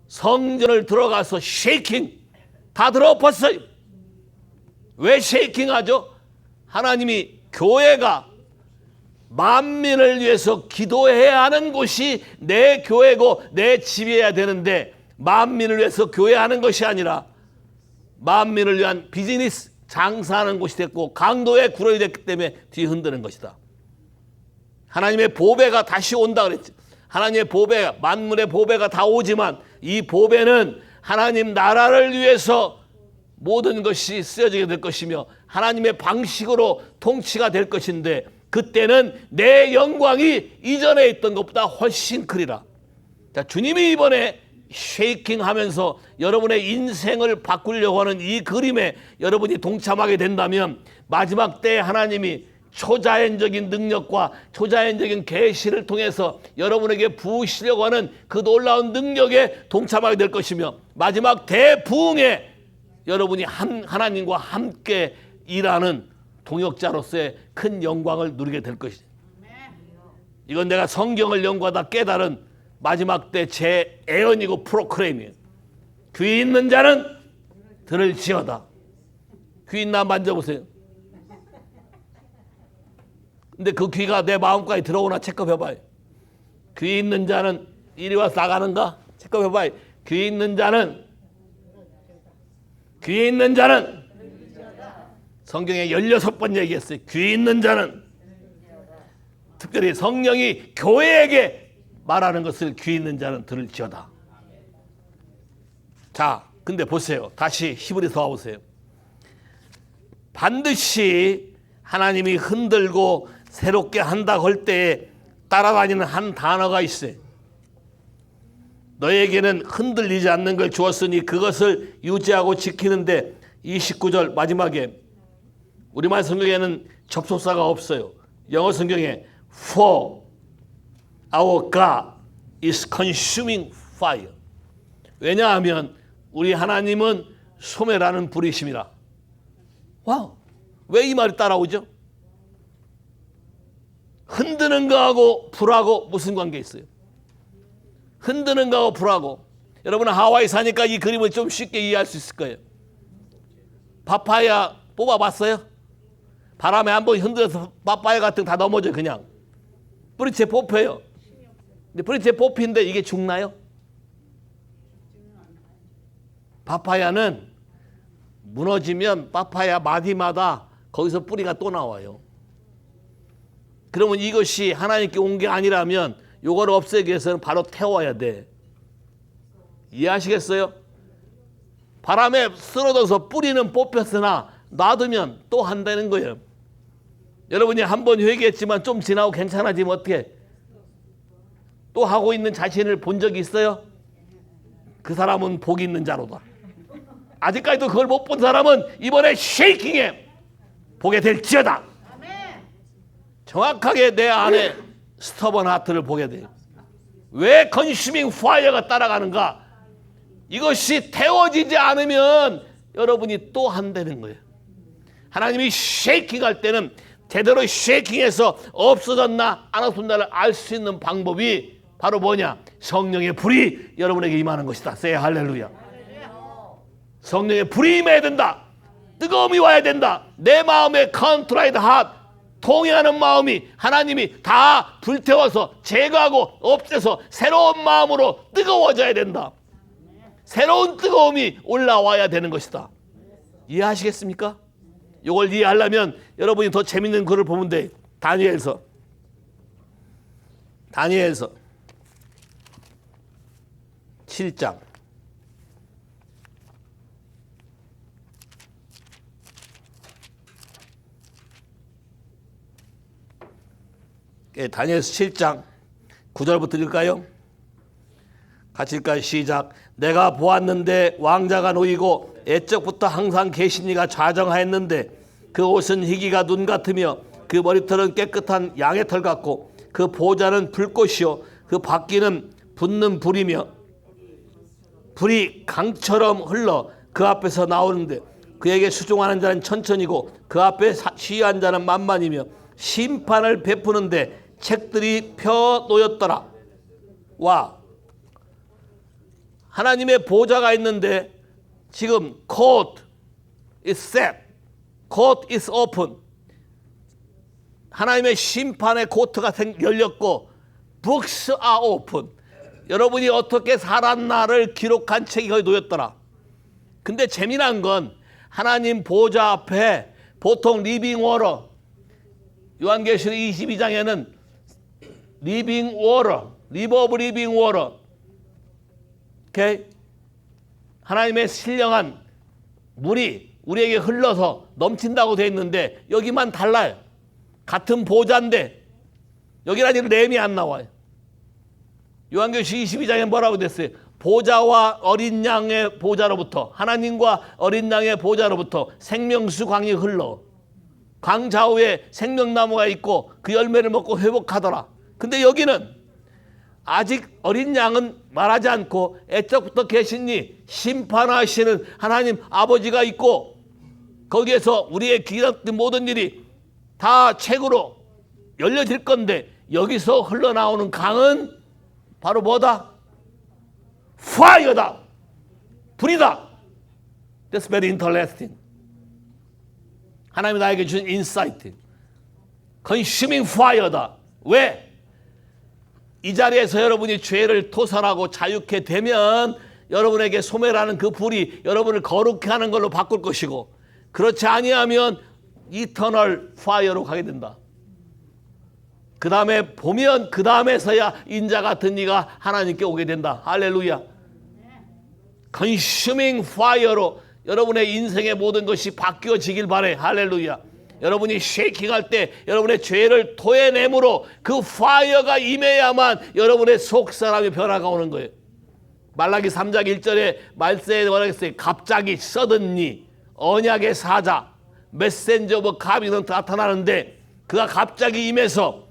성전을 들어가서 쉐이킹 다 들어엎었어요. 왜 쉐이킹하죠? 하나님이 교회가 만민을 위해서 기도해야 하는 곳이 내 교회고 내 집이어야 되는데 만민을 위해서 교회하는 것이 아니라 만민을 위한 비즈니스 장사하는 곳이 됐고 강도의 구렁이 됐기 때문에 뒤흔드는 것이다. 하나님의 보배가 다시 온다 그랬지. 하나님의 보배, 만물의 보배가 다 오지만 이 보배는 하나님 나라를 위해서 모든 것이 쓰여지게 될 것이며 하나님의 방식으로 통치가 될 것인데 그때는 내 영광이 이전에 있던 것보다 훨씬 크리라. 자, 주님이 이번에 쉐이킹하면서 여러분의 인생을 바꾸려고 하는 이 그림에 여러분이 동참하게 된다면 마지막 때에 하나님이 초자연적인 능력과 초자연적인 계시를 통해서 여러분에게 부으시려고 하는 그 놀라운 능력에 동참하게 될 것이며 마지막 대부흥에 여러분이 하나님과 함께 일하는 동역자로서의 큰 영광을 누리게 될 것이다. 이건 내가 성경을 연구하다 깨달은 마지막 때 제 애언이고 프로크레임이에요. 귀 있는 자는 들을지어다. 귀 있나 만져보세요. 근데 그 귀가 내 마음까지 들어오나 체크해봐요. 귀 있는 자는 이리 와서 나가는가? 체크해봐요. 귀 있는 자는 성경에 16번 얘기했어요. 귀 있는 자는 특별히 성령이 교회에게 말하는 것을 귀 있는 자는 들을지어다. 자, 근데 보세요. 다시 히브리서 와보세요. 반드시 하나님이 흔들고 새롭게 한다고 할 때에 따라다니는 한 단어가 있어요. 너에게는 흔들리지 않는 걸 주었으니 그것을 유지하고 지키는데 29절 마지막에 우리말 성경에는 접속사가 없어요. 영어 성경에 For our God is consuming fire. 왜냐하면 우리 하나님은 소멸하는 불이심이라. 와우, 왜 이 말이 따라오죠? 흔드는 거하고 불하고 무슨 관계 있어요? 흔드는 거하고 불하고. 여러분은 하와이 사니까 이 그림을 좀 쉽게 이해할 수 있을 거예요. 파파야 뽑아봤어요? 바람에 한번 흔들어서 파파야 같은 거 다 넘어져요. 그냥 뿌리채 뽑혀요. 근데 뿌리채 뽑힌데 이게 죽나요? 파파야는 무너지면 파파야 마디마다 거기서 뿌리가 또 나와요. 그러면 이것이 하나님께 온 게 아니라면 이걸 없애기 위해서는 바로 태워야 돼. 이해하시겠어요? 바람에 쓰러져서 뿌리는 뽑혔으나 놔두면 또 한다는 거예요. 여러분이 한 번 회개했지만 좀 지나고 괜찮아지면 어떻게? 또 하고 있는 자신을 본 적이 있어요? 그 사람은 복이 있는 자로다. 아직까지도 그걸 못 본 사람은 이번에 쉐이킹에 보게 될지어다. 정확하게 내 안에 스터번 하트를 보게 돼요. 왜 컨슈밍 파이어가 따라가는가? 이것이 태워지지 않으면 여러분이 또 한다는 거예요. 하나님이 쉐이킹할 때는 제대로 쉐이킹해서 없어졌나 안 없어졌나를 알 수 있는 방법이 바로 뭐냐? 성령의 불이 여러분에게 임하는 것이다. 세 할렐루야. 성령의 불이 임해야 된다. 뜨거움이 와야 된다. 내 마음에 컨트라이드 핫, 통행하는 마음이 하나님이 다 불태워서 제거하고 없애서 새로운 마음으로 뜨거워져야 된다. 새로운 뜨거움이 올라와야 되는 것이다. 이해하시겠습니까? 이걸 이해하려면 여러분이 더 재밌는 글을 보면 돼. 다니엘서 7장. 다니엘서 7장 9절부터 읽을까요? 같이 읽을까요? 시작. 내가 보았는데 왕자가 놓이고 옛적부터 항상 계시니가 좌정하였는데 그 옷은 희기가 눈 같으며 그 머리털은 깨끗한 양의 털 같고 그 보좌는 불꽃이요 그 바퀴는 붙는 불이며 불이 강처럼 흘러 그 앞에서 나오는데 그에게 수종하는 자는 천천이고 그 앞에 시위한 자는 만만이며 심판을 베푸는데 책들이 펴 놓였더라. 와, 하나님의 보좌가 있는데 지금 court is set, court is open. 하나님의 심판의 코트가 열렸고 books are open. 여러분이 어떻게 살았나를 기록한 책이 거기 놓였더라. 근데 재미난 건 하나님 보좌 앞에 보통 리빙 워터, 요한계시록 22장에는 리빙 워터, 리버 오브 리빙 워터, 오케이? 하나님의 신령한 물이 우리에게 흘러서 넘친다고 되어 있는데 여기만 달라요. 같은 보좌인데 여기는 아직 램이 안 나와요. 요한계시록 22장에 뭐라고 됐어요? 보좌와 어린 양의 보좌로부터, 하나님과 어린 양의 보좌로부터 생명수 강이 흘러 강 좌우에 생명나무가 있고 그 열매를 먹고 회복하더라. 근데 여기는 아직 어린 양은 말하지 않고 애적부터 계시니 심판하시는 하나님 아버지가 있고 거기에서 우리의 기다렸던 모든 일이 다 책으로 열려질 건데 여기서 흘러나오는 강은 바로 뭐다? 파이어다. 불이다. That's very interesting. 하나님이 나에게 주신 인사이트. consuming fire다. 왜? 이 자리에서 여러분이 죄를 토설하고 자유케 되면 여러분에게 소멸하는 그 불이 여러분을 거룩해 하는 걸로 바꿀 것이고 그렇지 아니하면 이터널 파이어로 가게 된다. 그 다음에 보면 그 다음에서야 인자 같은 이가 하나님께 오게 된다. 할렐루야. consuming fire로 여러분의 인생의 모든 것이 바뀌어지길 바래. 할렐루야. 여러분이 쉐이킹할 때 여러분의 죄를 토해내므로 그 파이어가 임해야만 여러분의 속사람의 변화가 오는 거예요. 말라기 3장 1절에 말세에 뭐라고 했어요? 갑자기 서든니 언약의 사자 메센저 오브 갓이 나타나는데 그가 갑자기 임해서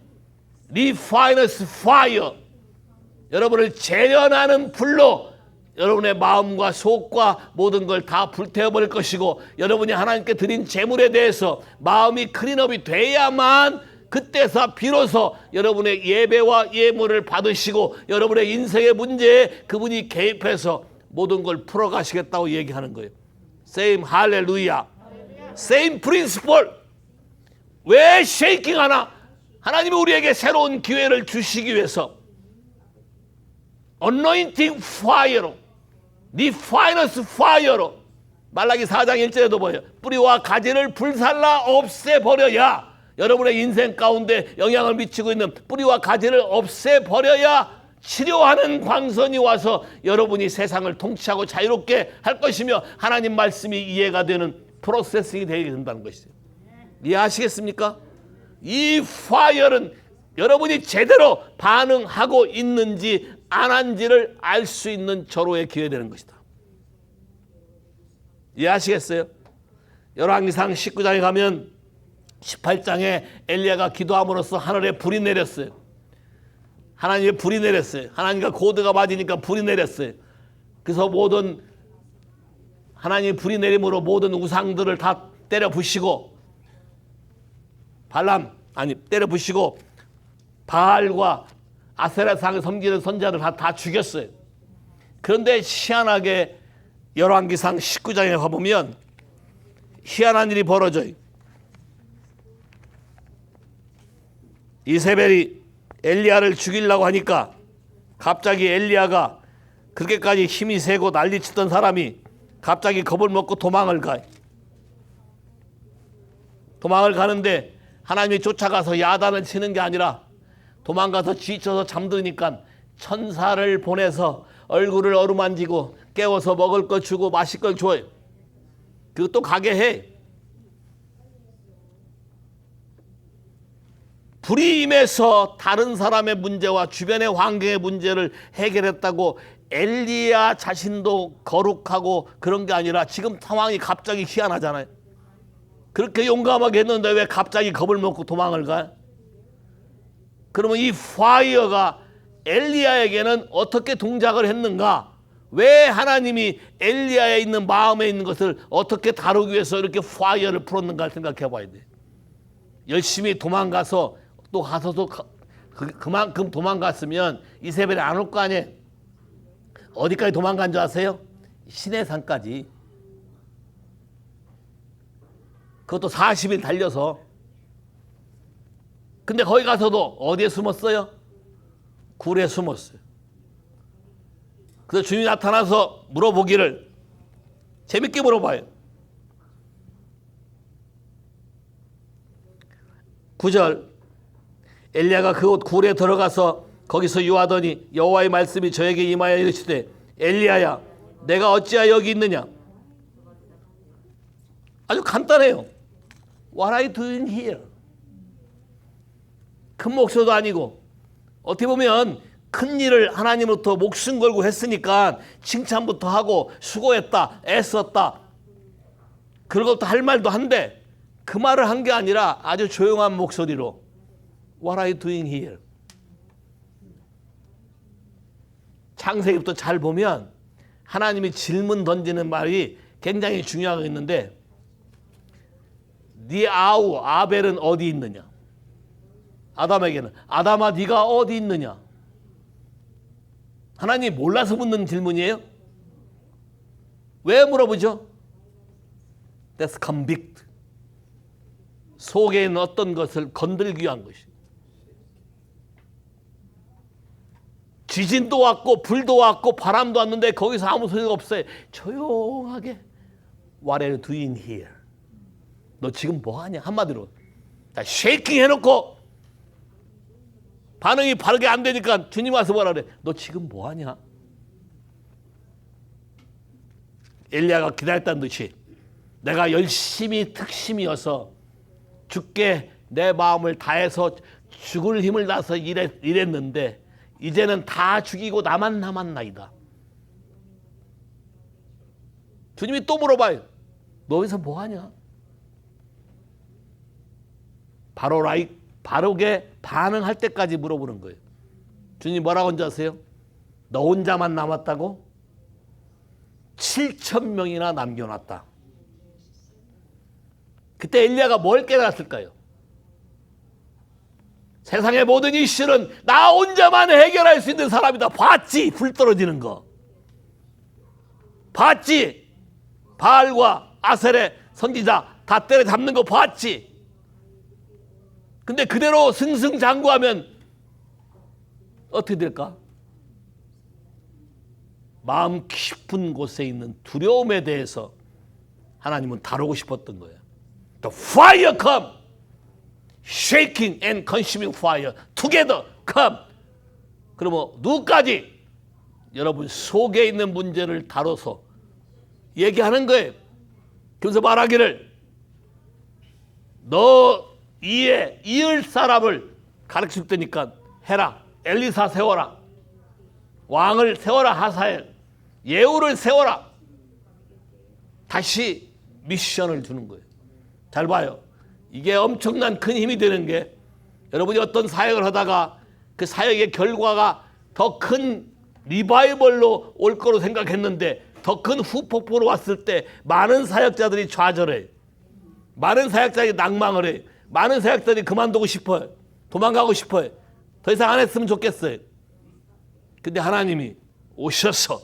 리파이너스 파이어 여러분을 재련하는 불로 여러분의 마음과 속과 모든 걸 다 불태워버릴 것이고 여러분이 하나님께 드린 재물에 대해서 마음이 클린업이 돼야만 그때서 비로소 여러분의 예배와 예물을 받으시고 여러분의 인생의 문제에 그분이 개입해서 모든 걸 풀어가시겠다고 얘기하는 거예요. Same 할렐루야. Same principle. 왜 쉐이킹 하나? 하나님이 우리에게 새로운 기회를 주시기 위해서 anointing fire로 리파이너스 파이어로 말라기 4장 1절에도 보여요. 뿌리와 가지를 불살라 없애버려야 여러분의 인생 가운데 영향을 미치고 있는 뿌리와 가지를 없애버려야 치료하는 광선이 와서 여러분이 세상을 통치하고 자유롭게 할 것이며 하나님 말씀이 이해가 되는 프로세싱이 되게 된다는 것이죠. 이해하시겠습니까? 이 파이어는 여러분이 제대로 반응하고 있는지 안 한지를 알 수 있는 절호의 기회 되는 것이다. 이해하시겠어요? 열왕기상 19장에 가면 18장에 엘리야가 기도함으로써 하늘에 불이 내렸어요. 하나님의 불이 내렸어요. 하나님과 고드가 맞으니까 불이 내렸어요. 그래서 모든 하나님의 불이 내림으로 모든 우상들을 다 때려 부시고 때려 부시고 바알과 아세라상을 섬기는 선지자들 다 죽였어요. 그런데 희한하게 열왕기상 19장에 가보면 희한한 일이 벌어져요. 이세벨이 엘리야를 죽이려고 하니까 갑자기 엘리야가 그렇게까지 힘이 세고 난리치던 사람이 갑자기 겁을 먹고 도망을 가요. 도망을 가는데 하나님이 쫓아가서 야단을 치는 게 아니라 도망가서 지쳐서 잠드니까 천사를 보내서 얼굴을 어루만지고 깨워서 먹을 거 주고 마실 걸 줘요. 그것도 가게 해. 불이 임해서 다른 사람의 문제와 주변의 환경의 문제를 해결했다고 엘리야 자신도 거룩하고 그런 게 아니라 지금 상황이 갑자기 희한하잖아요. 그렇게 용감하게 했는데 왜 갑자기 겁을 먹고 도망을 가? 그러면 이 파이어가 엘리야에게는 어떻게 동작을 했는가? 왜 하나님이 엘리야에 있는 마음에 있는 것을 어떻게 다루기 위해서 이렇게 파이어를 풀었는가 생각해 봐야 돼. 열심히 도망가서 또 가서도 그만큼 도망갔으면 이세벨이 안 올 거 아니에요. 어디까지 도망간 줄 아세요? 시내산까지. 그것도 40일 달려서. 근데 거기 가서도 어디에 숨었어요? 굴에 숨었어요. 그래서 주님이 나타나서 물어보기를, 재밌게 물어봐요. 9절, 엘리야가 그곳 굴에 들어가서 거기서 유하더니 여호와의 말씀이 저에게 임하여 이르시되, 엘리야야, 내가 어찌하여 여기 있느냐? 아주 간단해요. What are you doing here? 큰 목소리도 아니고, 어떻게 보면 큰 일을 하나님으로부터 목숨 걸고 했으니까 칭찬부터 하고 수고했다, 애썼다, 그런 것도 할 말도 한데 그 말을 한 게 아니라 아주 조용한 목소리로 What are you doing here? 창세기부터 잘 보면 하나님이 질문 던지는 말이 굉장히 중요하게 있는데, 네 아우 아벨은 어디 있느냐? 아담에게는, 아담아 네가 어디 있느냐? 하나님이 몰라서 묻는 질문이에요? 왜 물어보죠? That's convict. 속에 있는 어떤 것을 건들기 위한 것이. 지진도 왔고 불도 왔고 바람도 왔는데 거기서 아무 소리가 없어요. 조용하게 What are you doing here? 너 지금 뭐하냐? 한마디로 쉐이킹 해놓고 반응이 바르게 안 되니까 주님 와서 뭐라 그래? 너 지금 뭐하냐? 엘리야가 기다렸다는 듯이 내가 열심히 특심이어서 죽게 내 마음을 다해서 죽을 힘을 다해서 일했는데 이제는 다 죽이고 나만 남았나이다. 주님이 또 물어봐요. 너 여기서 뭐하냐? 바르게 반응할 때까지 물어보는 거예요. 주님 뭐라고 한지 아세요? 너 혼자만 남았다고? 7,000명이나 남겨놨다. 그때 엘리야가 뭘 깨달았을까요? 세상의 모든 이슈는 나 혼자만 해결할 수 있는 사람이다. 봤지? 불 떨어지는 거. 봤지? 바알과 아셀의 선지자 다 때려잡는 거 봤지? 근데 그대로 승승장구하면 어떻게 될까? 마음 깊은 곳에 있는 두려움에 대해서 하나님은 다루고 싶었던 거예요. The fire come, shaking and consuming fire together come. 그러면 누구까지? 여러분 속에 있는 문제를 다뤄서 얘기하는 거예요. 그래서 말하기를 너 이을 사람을 가르칠 때니까 해라. 엘리사 세워라. 왕을 세워라. 하사엘. 예후를 세워라. 다시 미션을 주는 거예요. 잘 봐요. 이게 엄청난 큰 힘이 되는 게, 여러분이 어떤 사역을 하다가 그 사역의 결과가 더 큰 리바이벌로 올 거로 생각했는데 더 큰 후폭풍으로 왔을 때 많은 사역자들이 좌절해. 많은 사역자들이 낭망을 해. 많은 사역들이 그만두고 싶어요. 도망가고 싶어요. 더 이상 안 했으면 좋겠어요. 근데 하나님이 오셔서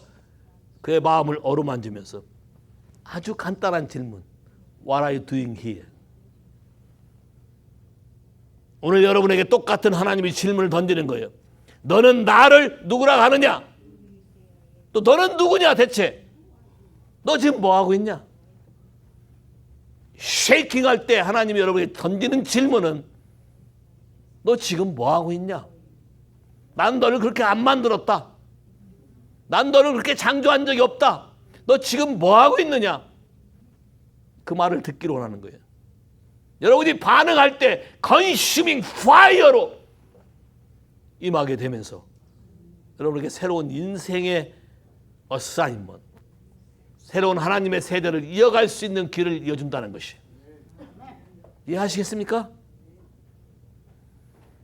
그의 마음을 어루만지면서 아주 간단한 질문. What are you doing here? 오늘 여러분에게 똑같은 하나님이 질문을 던지는 거예요. 너는 나를 누구라 하느냐? 또 너는 누구냐 대체? 너 지금 뭐 하고 있냐? 쉐이킹할 때 하나님이 여러분에게 던지는 질문은 너 지금 뭐 하고 있냐? 난 너를 그렇게 안 만들었다. 난 너를 그렇게 창조한 적이 없다. 너 지금 뭐 하고 있느냐? 그 말을 듣기로 원하는 거예요. 여러분이 반응할 때 consuming fire로 임하게 되면서 여러분에게 새로운 인생의 어사인먼트, 새로운 하나님의 세대를 이어갈 수 있는 길을 이어준다는 것이. 이해하시겠습니까?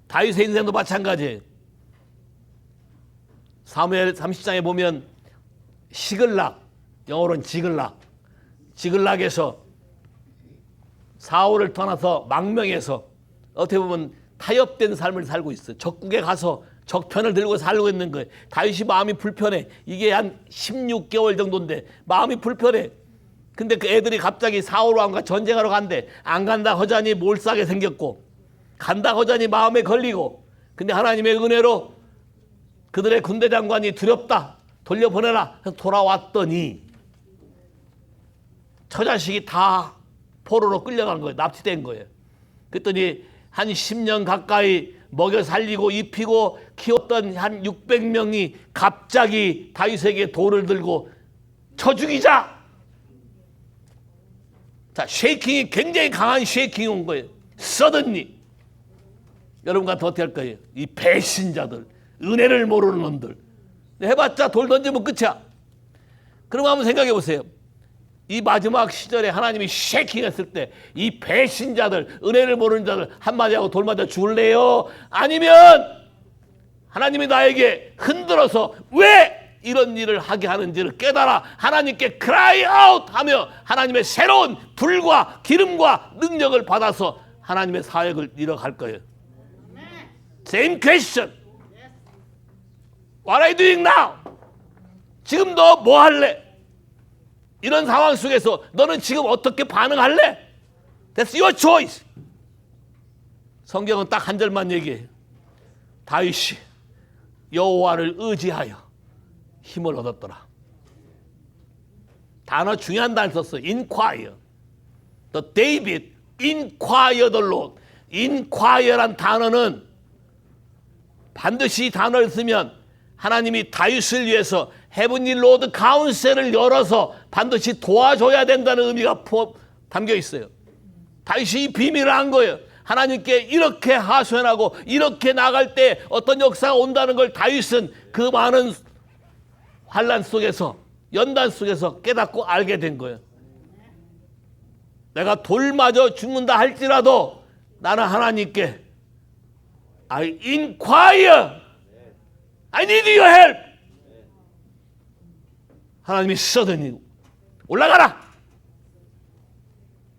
다윗의 인생도 마찬가지예요. 사무엘 30장에 보면 시글락, 영어로는 지글락에서 사울을 떠나서 망명해서 어떻게 보면 타협된 삶을 살고 있어요. 적국에 가서 적편을 들고 살고 있는 거예요. 다윗이 마음이 불편해. 이게 한 16개월 정도인데 마음이 불편해. 근데 그 애들이 갑자기 사울 왕과 전쟁하러 간대. 안 간다 하자니 몰싸게 생겼고, 간다 하자니 마음에 걸리고, 근데 하나님의 은혜로 그들의 군대 장관이 두렵다, 돌려보내라 해서 돌아왔더니 처자식이 다 포로로 끌려간 거예요. 납치된 거예요. 그랬더니 한 10년 가까이 먹여 살리고 입히고 키웠던 한 600명이 갑자기 다윗에게 돌을 들고 쳐 죽이자. 자, 쉐이킹이 굉장히 강한 쉐이킹이 온 거예요. 서든니. 여러분 같으면 어떻게 할 거예요? 이 배신자들, 은혜를 모르는 놈들. 해봤자 돌 던지면 끝이야. 그럼 한번 생각해 보세요. 이 마지막 시절에 하나님이 쉐이킹했을 때 이 배신자들, 은혜를 모르는 자들 한마디 하고 돌 맞아 죽을래요? 아니면 하나님이 나에게 흔들어서 왜 이런 일을 하게 하는지를 깨달아 하나님께 cry out 하며 하나님의 새로운 불과 기름과 능력을 받아서 하나님의 사역을 이뤄갈 거예요. Same question. What are you doing now? 지금 너 뭐 할래? 이런 상황 속에서 너는 지금 어떻게 반응할래? That's your choice. 성경은 딱 한 절만 얘기해요. 다윗이 여호와를 의지하여 힘을 얻었더라. 단어 중요한 단어 썼어. Inquire. The David inquired the Lord. Inquire란 단어는 반드시 이 단어를 쓰면 하나님이 다윗을 위해서 헤븐리 로드 카운셀을 열어서 반드시 도와줘야 된다는 의미가 담겨 있어요. 다윗이 이 비밀을 안 거예요. 하나님께 이렇게 하소연하고 이렇게 나갈 때 어떤 역사가 온다는 걸 다윗은 그 많은 환난 속에서, 연단 속에서 깨닫고 알게 된 거예요. 내가 돌 맞아 죽는다 할지라도 나는 하나님께 I inquire. I need your help. 하나님이 서더니 올라가라.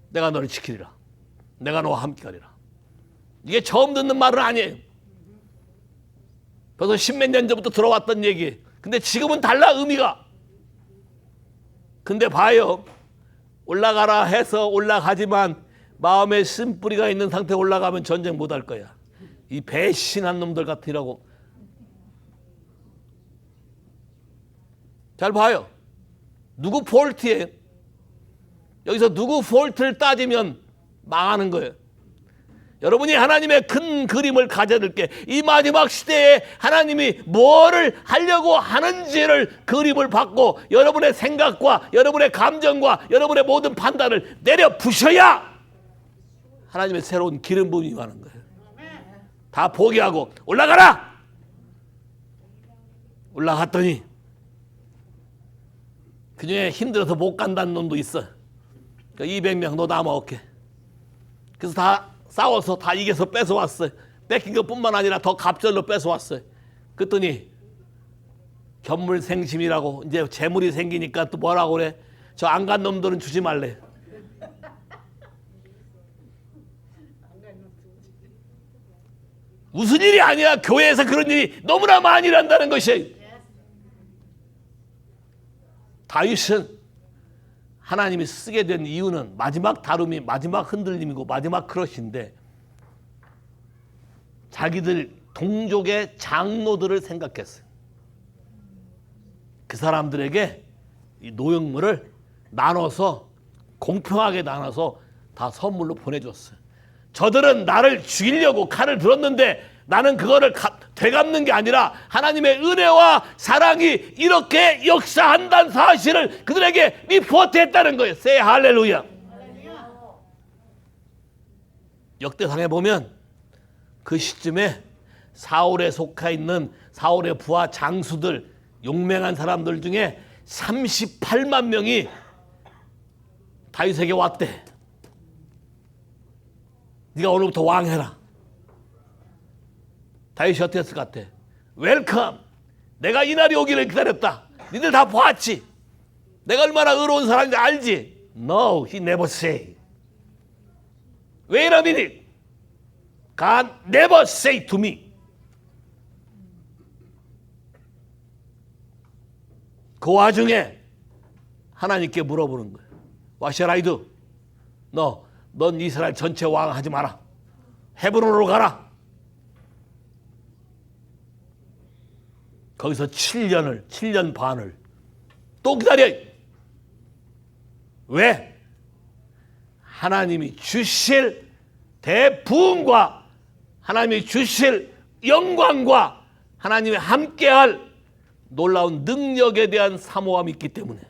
내가 너를 지키리라. 내가 너와 함께하리라. 이게 처음 듣는 말은 아니에요. 벌써 10몇 년 전부터 들어왔던 얘기예요. 근데 지금은 달라, 의미가. 근데 봐요. 올라가라 해서 올라가지만 마음에 쓴뿌리가 있는 상태에 올라가면 전쟁 못할 거야. 이 배신한 놈들 같으라고. 잘 봐요. 누구 폴트예요? 여기서 누구 폴트를 따지면 망하는 거예요. 여러분이 하나님의 큰 그림을 가져들 게 이 마지막 시대에 하나님이 뭐를 하려고 하는지를 그림을 받고 여러분의 생각과 여러분의 감정과 여러분의 모든 판단을 내려 부셔야 하나님의 새로운 기름 부음이 임하는 거예요. 다 포기하고 올라가라. 올라갔더니 그중에 힘들어서 못 간다는 놈도 있어. 200명 너 남아 올게. 그래서 다 싸워서 다 이겨서 뺏어왔어요. 뺏긴 것뿐만 아니라 더 갑절로 뺏어왔어요. 그랬더니 견물생심이라고 이제 재물이 생기니까 또 뭐라고 그래? 저 안 간 놈들은 주지 말래. 무슨 일이 아니야. 교회에서 그런 일이 너무나 많이 일어난다는 것이. 다윗은 하나님이 쓰게 된 이유는 마지막 다름이 마지막 흔들림이고 마지막 크러쉬인데 자기들 동족의 장로들을 생각했어요. 그 사람들에게 이 노역물을 나눠서 공평하게 나눠서 다 선물로 보내줬어요. 저들은 나를 죽이려고 칼을 들었는데 나는 그거를 되갚는 게 아니라 하나님의 은혜와 사랑이 이렇게 역사한다는 사실을 그들에게 리포트했다는 거예요. 세 할렐루야. 역대상에 보면 그 시점에 사울에 속해 있는 사울의 부하 장수들, 용맹한 사람들 중에 38만 명이 다윗에게 왔대. 네가 오늘부터 왕해라. 다윗이 어떻게 했을 것 같아? 웰컴. 내가 이 날이 오기를 기다렸다. 니들 다 봤지? 내가 얼마나 의로운 사람인지 알지? No, he never say. Wait a minute. God never say to me. 그 와중에 하나님께 물어보는 거예요. What shall I do? 넌 이스라엘 전체 왕 하지 마라. 헤브론으로 가라. 거기서 7년 반을 또 기다려. 왜? 하나님이 주실 대부흥과 하나님이 주실 영광과 하나님이 함께할 놀라운 능력에 대한 사모함이 있기 때문에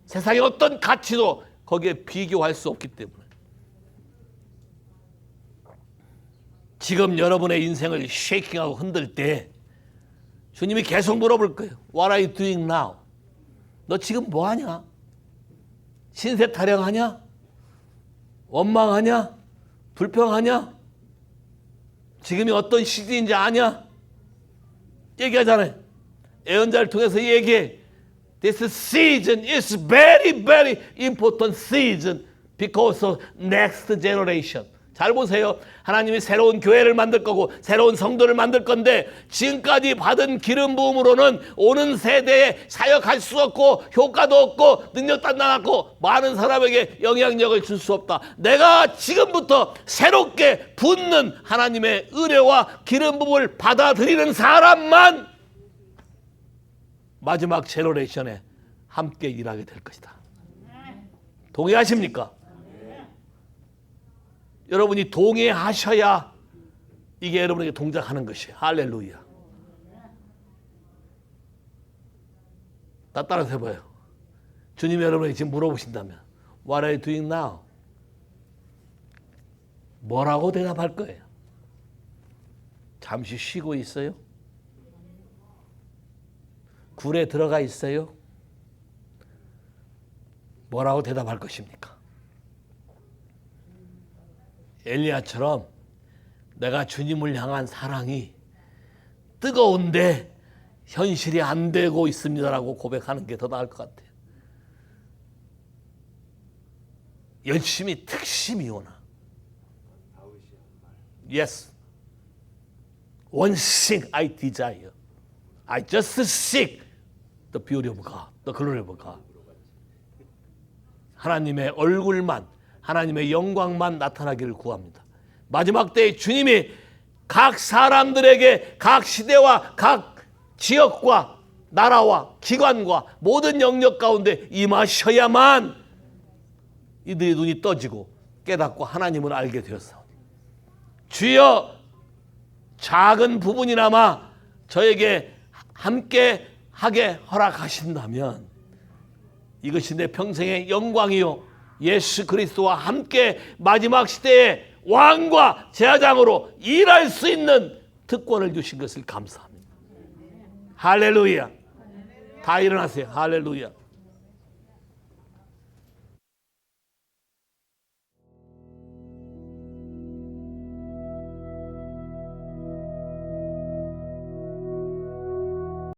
세상의 어떤 가치도 거기에 비교할 수 없기 때문에 지금 여러분의 인생을 쉐이킹하고 흔들 때 주님이 계속 물어볼 거예요. What are you doing now? 너 지금 뭐 하냐? 신세 타령하냐? 원망하냐? 불평하냐? 지금이 어떤 시기인지 아냐? 얘기하잖아요. 예언자를 통해서 얘기해. This season is very, very important season because of next generation. 잘 보세요. 하나님이 새로운 교회를 만들 거고 새로운 성도를 만들 건데 지금까지 받은 기름 부음으로는 오는 세대에 사역할 수 없고 효과도 없고 능력도 안 나갔고 많은 사람에게 영향력을 줄 수 없다. 내가 지금부터 새롭게 붓는 하나님의 은혜와 기름 부음을 받아들이는 사람만 마지막 제너레이션에 함께 일하게 될 것이다. 동의하십니까? 여러분이 동의하셔야 이게 여러분에게 동작하는 것이에요. 할렐루야. 다 따라서 해봐요. 주님이 여러분에게 지금 물어보신다면 What are you doing now? 뭐라고 대답할 거예요? 잠시 쉬고 있어요? 굴에 들어가 있어요? 뭐라고 대답할 것입니까? 엘리야처럼 내가 주님을 향한 사랑이 뜨거운데 현실이 안 되고 있습니다라고 고백하는 게 더 나을 것 같아요. 열심히 특심이 오나. Yes. One thing I desire. I just seek the beauty of God, the glory of God. 하나님의 얼굴만, 하나님의 영광만 나타나기를 구합니다. 마지막 때에 주님이 각 사람들에게 각 시대와 각 지역과 나라와 기관과 모든 영역 가운데 임하셔야만 이들의 눈이 떠지고 깨닫고 하나님을 알게 되었사오니 주여 작은 부분이나마 저에게 함께 하게 허락하신다면 이것이 내 평생의 영광이요 예수 그리스도와 함께 마지막 시대에 왕과 제사장으로 일할 수 있는 특권을 주신 것을 감사합니다. 할렐루야. 다 일어나세요. 할렐루야.